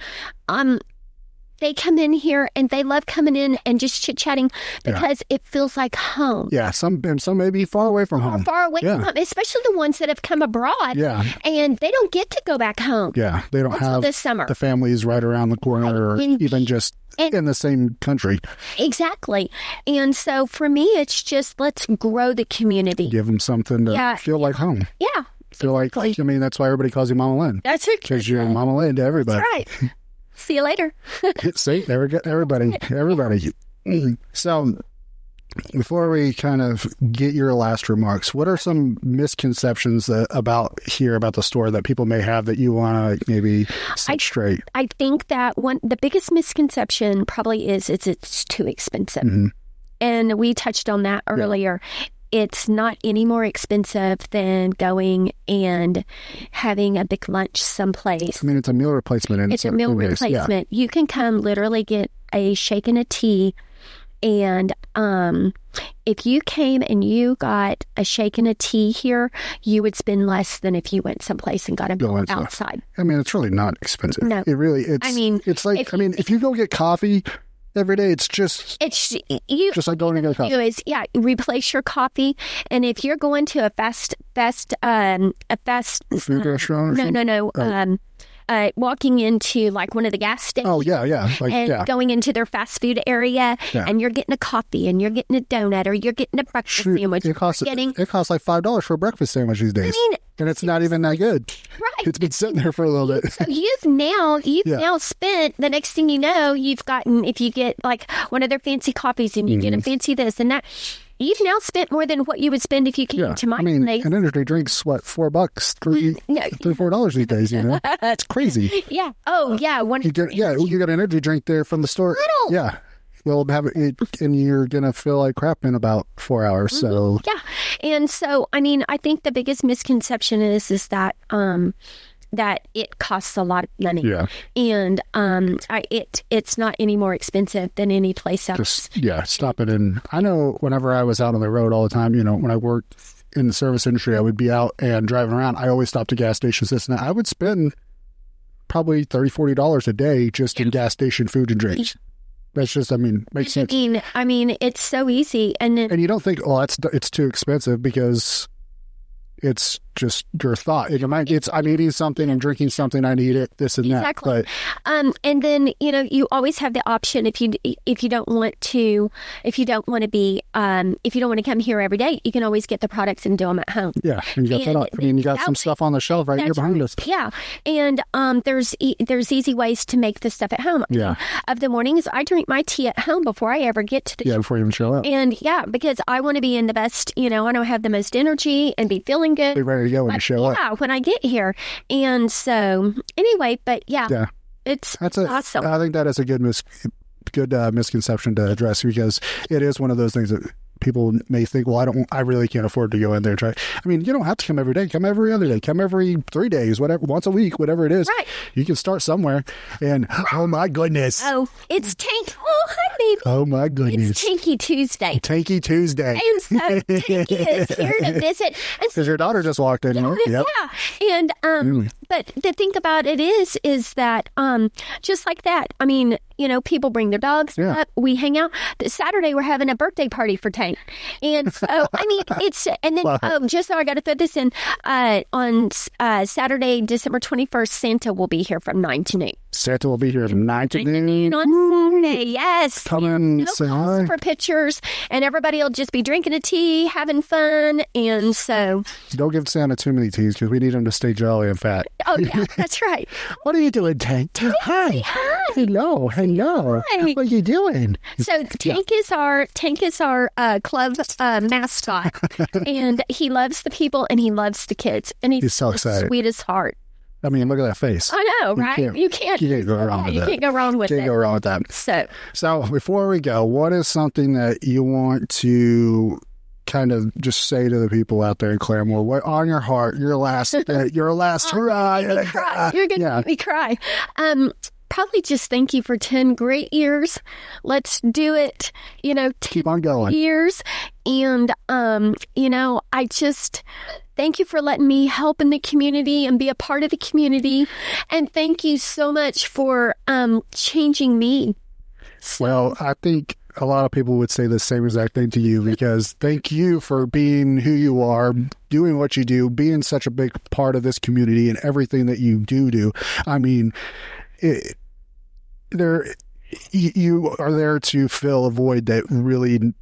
they come in here and they love coming in and just chit-chatting because it feels like home. Yeah, some may be far away from home. Far away from home, especially the ones that have come abroad. Yeah. And they don't get to go back home. Yeah, they don't have this summer. The families right around the corner or even just in the same country. Exactly. And so for me, it's just let's grow the community. Give them something to feel like home. Yeah. Feel like, that's why everybody calls you Mama Lynn. That's it. Because you're Mama Lynn to everybody. That's right. See you later. See, there we go. Everybody. So, before we kind of get your last remarks, what are some misconceptions about the store that people may have that you want to maybe set straight? I think that the biggest misconception probably is it's too expensive. Mm-hmm. And we touched on that earlier. It's not any more expensive than going and having a big lunch someplace. I mean, it's a meal replacement. It's a meal replacement. You can come literally get a shake and a tea. And if you came and you got a shake and a tea here, you would spend less than if you went someplace and got a meal outside. I mean, it's really not expensive. No. It really, it's like, if you go get coffee every day, it's just like going to get a coffee. Replace your coffee, and if you're going to a fast food restaurant. No. Walking into like one of the gas stations. Going into their fast food area, and you're getting a coffee, and you're getting a donut, or you're getting a breakfast sandwich. It costs like $5 for a breakfast sandwich these days. I mean, and it's not even that good. Right. It's been sitting there for a little bit. So you've now spent, the next thing you know, you've gotten, if you get like one of their fancy coffees and you get a fancy this and that, you've now spent more than what you would spend if you came to my place. An energy drink's what, $4, $4 these days, It's crazy. Yeah. Oh, yeah. You get an energy drink there from the store. Yeah. You'll have it, and you're going to feel like crap in about 4 hours. So yeah. And so, I mean, I think the biggest misconception is that that it costs a lot of money. Yeah. And it's not any more expensive than any place else. Stop it. And I know whenever I was out on the road all the time, when I worked in the service industry, I would be out and driving around. I always stopped at gas stations, this and that. I would spend probably $30, $40 a day just in gas station food and drinks. That's just, makes sense. I mean, it's so easy. And you don't think, it's too expensive because it's just your thought. In your mind, I'm eating something, I'm drinking something, I need it, this and that. Exactly. And then you always have the option if you don't want to come here every day, you can always get the products and do them at home. Yeah, and you got that. You got some stuff on the shelf right here behind us. Yeah, and there's easy ways to make the stuff at home. Yeah. Of the mornings, I drink my tea at home before I ever get to the shop. Before you even show up. And because I want to be in the best. I want to have the most energy and be feeling good. Be ready to go when you show up. Yeah, when I get here. And so, anyway, but it's awesome. I think that is a good misconception to address because it is one of those things that people may think, well, I really can't afford to go in there and try. I mean, you don't have to come every day. Come every other day. Come every 3 days, whatever, once a week, whatever it is. Right. You can start somewhere. And, oh, my goodness. Oh, it's Tank. Oh, hi, baby. Oh, my goodness. It's Tanky Tuesday. Tanky Tuesday. And so Tanky is here to visit. Because your daughter just walked in. Yep. Yeah. And, but the thing about it is that just like that, I mean, people bring their dogs up. We hang out. Saturday, we're having a birthday party for Tank. And so, I mean, and then just so I got to throw this in, on Saturday, December 21st, Santa will be here from 9 to noon. Santa will be here from 9 to noon. On Saturday, yes. Come and say hi. For pictures, and everybody will just be drinking a tea, having fun, and so. Don't give Santa too many teas because we need him to stay jolly and fat. Oh, yeah, that's right. What are you doing, Tank? Hi. Hello. Hi. What are you doing? So Tank is our club mascot, and he loves the people and he loves the kids, and he's so excited. The sweetest heart. I mean, look at that face. I know, right? You can't go wrong with that. You can't go wrong with it. Can't go wrong with that. So before we go, what is something that you want to kind of just say to the people out there in Claremore? What on your heart? Your last hurrah! You're gonna make me cry. probably just thank you for 10 great years. Let's do it, 10 Keep on going. years. And, I just thank you for letting me help in the community and be a part of the community. And thank you so much for changing me. Well, I think a lot of people would say the same exact thing to you, because thank you for being who you are, doing what you do, being such a big part of this community and everything that you do. I mean, you are there to fill a void that really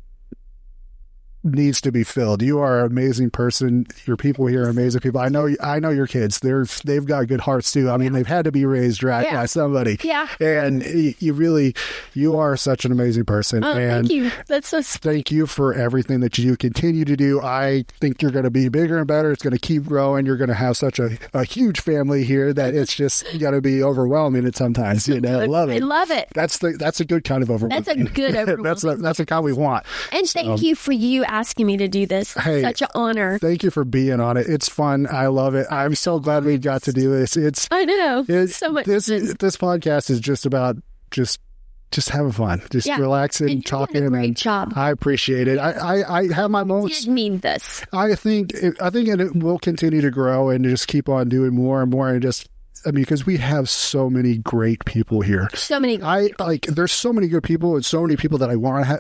needs to be filled. You are an amazing person. Your people here are amazing people. I know your kids. They've got good hearts too. I mean, they've had to be raised right by somebody. Yeah. And you are such an amazing person. Oh, and thank you. That's so sweet. Thank you for everything that you continue to do. I think you're going to be bigger and better. It's going to keep growing. You're going to have such a huge family here that it's just going to be overwhelming at sometimes. I love it. I love it. That's a good kind of overwhelming. That's a good overwhelming. that's the kind we want. And thank you for you asking me to do this. It's such an honor. Thank you for being on it. It's fun. I love it. I'm so glad we got to do this. I know. It's so much this fun. This podcast is just about just having fun, just relaxing, and talking. You're doing a great job. I appreciate it. I have my moments. I did mean this. I think it will continue to grow and just keep on doing more and more, and just. Because we have so many great people here. So many good people. There's so many good people and so many people that I want to have.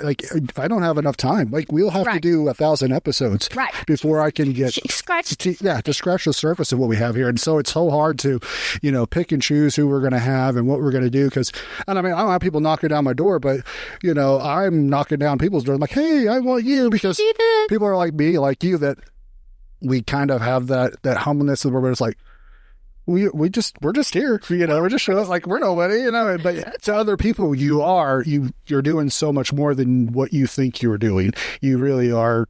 I don't have enough time. We'll have to do 1,000 episodes before I can get to scratch the surface of what we have here. And so it's so hard to, pick and choose who we're going to have and what we're going to do. I don't have people knocking down my door, but I'm knocking down people's doors. I'm like, hey, I want you, because people are like me, like you, that we kind of have that humbleness where it's like, we're just here, we're just showing up like we're nobody, but to other people, you're doing so much more than what you think you're doing. You really are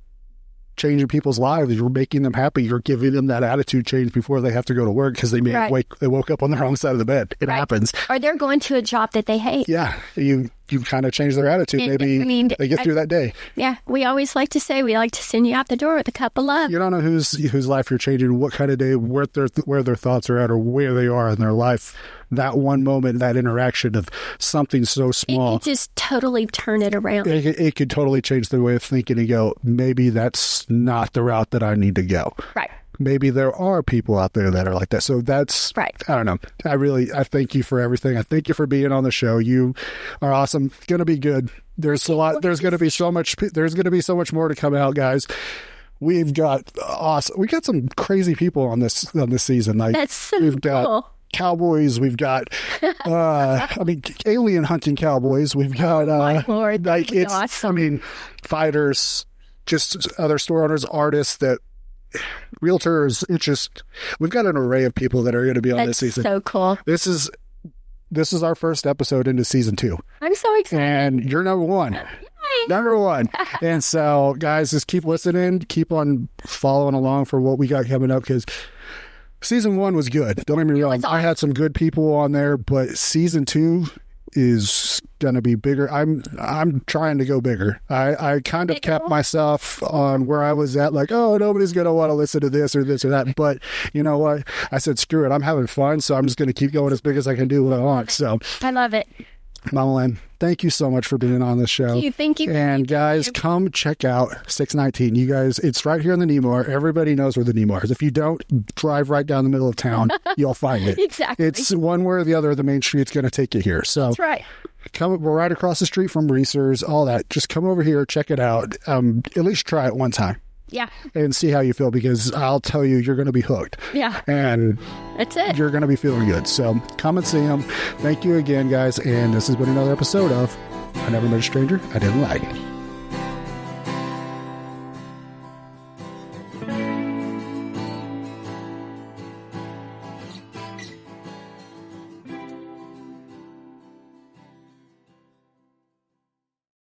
changing people's lives. You're making them happy. You're giving them that attitude change before they have to go to work because they woke up on the wrong side of the bed. It happens. Or they're going to a job that they hate. Yeah. You kind of change their attitude. Maybe they get through that day. Yeah. We always like to say we like to send you out the door with a cup of love. You don't know whose life you're changing, what kind of day, where their thoughts are at, or where they are in their life. That one moment, that interaction of something so small. It could just totally turn it around. It could totally change their way of thinking and go, maybe that's not the route that I need to go. Right. Maybe there are people out there that are like that. So that's right. I don't know. I thank you for everything. I thank you for being on the show. You are awesome. It's going to be good. There's a lot. There's going to be so much. There's going to be so much more to come out, guys. We've got some crazy people on this season. That's so cool. Cowboys, we've got alien hunting cowboys, we've got Lord, it's awesome. Fighters, just other store owners, artists, that realtors. It's just, we've got an array of people that are going to be on this season. So cool. This is our first episode into season 2. I'm so excited. And you're number 1. Number 1. And so, guys, just keep listening, keep on following along for what we got coming up, because season 1 was good. Don't get me wrong. I had some good people on there, but season 2 is going to be bigger. I'm trying to go bigger. I kind of kept myself on where I was at, like, oh, nobody's going to want to listen to this or that. But you know what? I said, screw it. I'm having fun, so I'm just going to keep going as big as I can do what I want. So I love it. Mama Lynn, thank you so much for being on this show. Thank you. And guys, come check out 619. You guys, it's right here in the Nemar. Everybody knows where the Nemar is. If you don't, drive right down the middle of town. You'll find it. Exactly. It's one way or the other. The main street's going to take you here. So that's right. We're right across the street from Reese's, all that. Just come over here, check it out. At least try it one time. Yeah. And see how you feel, because I'll tell you, you're going to be hooked. Yeah. And that's it. You're going to be feeling good. So come and see them. Thank you again, guys. And this has been another episode of I Never Met a Stranger I Didn't Like.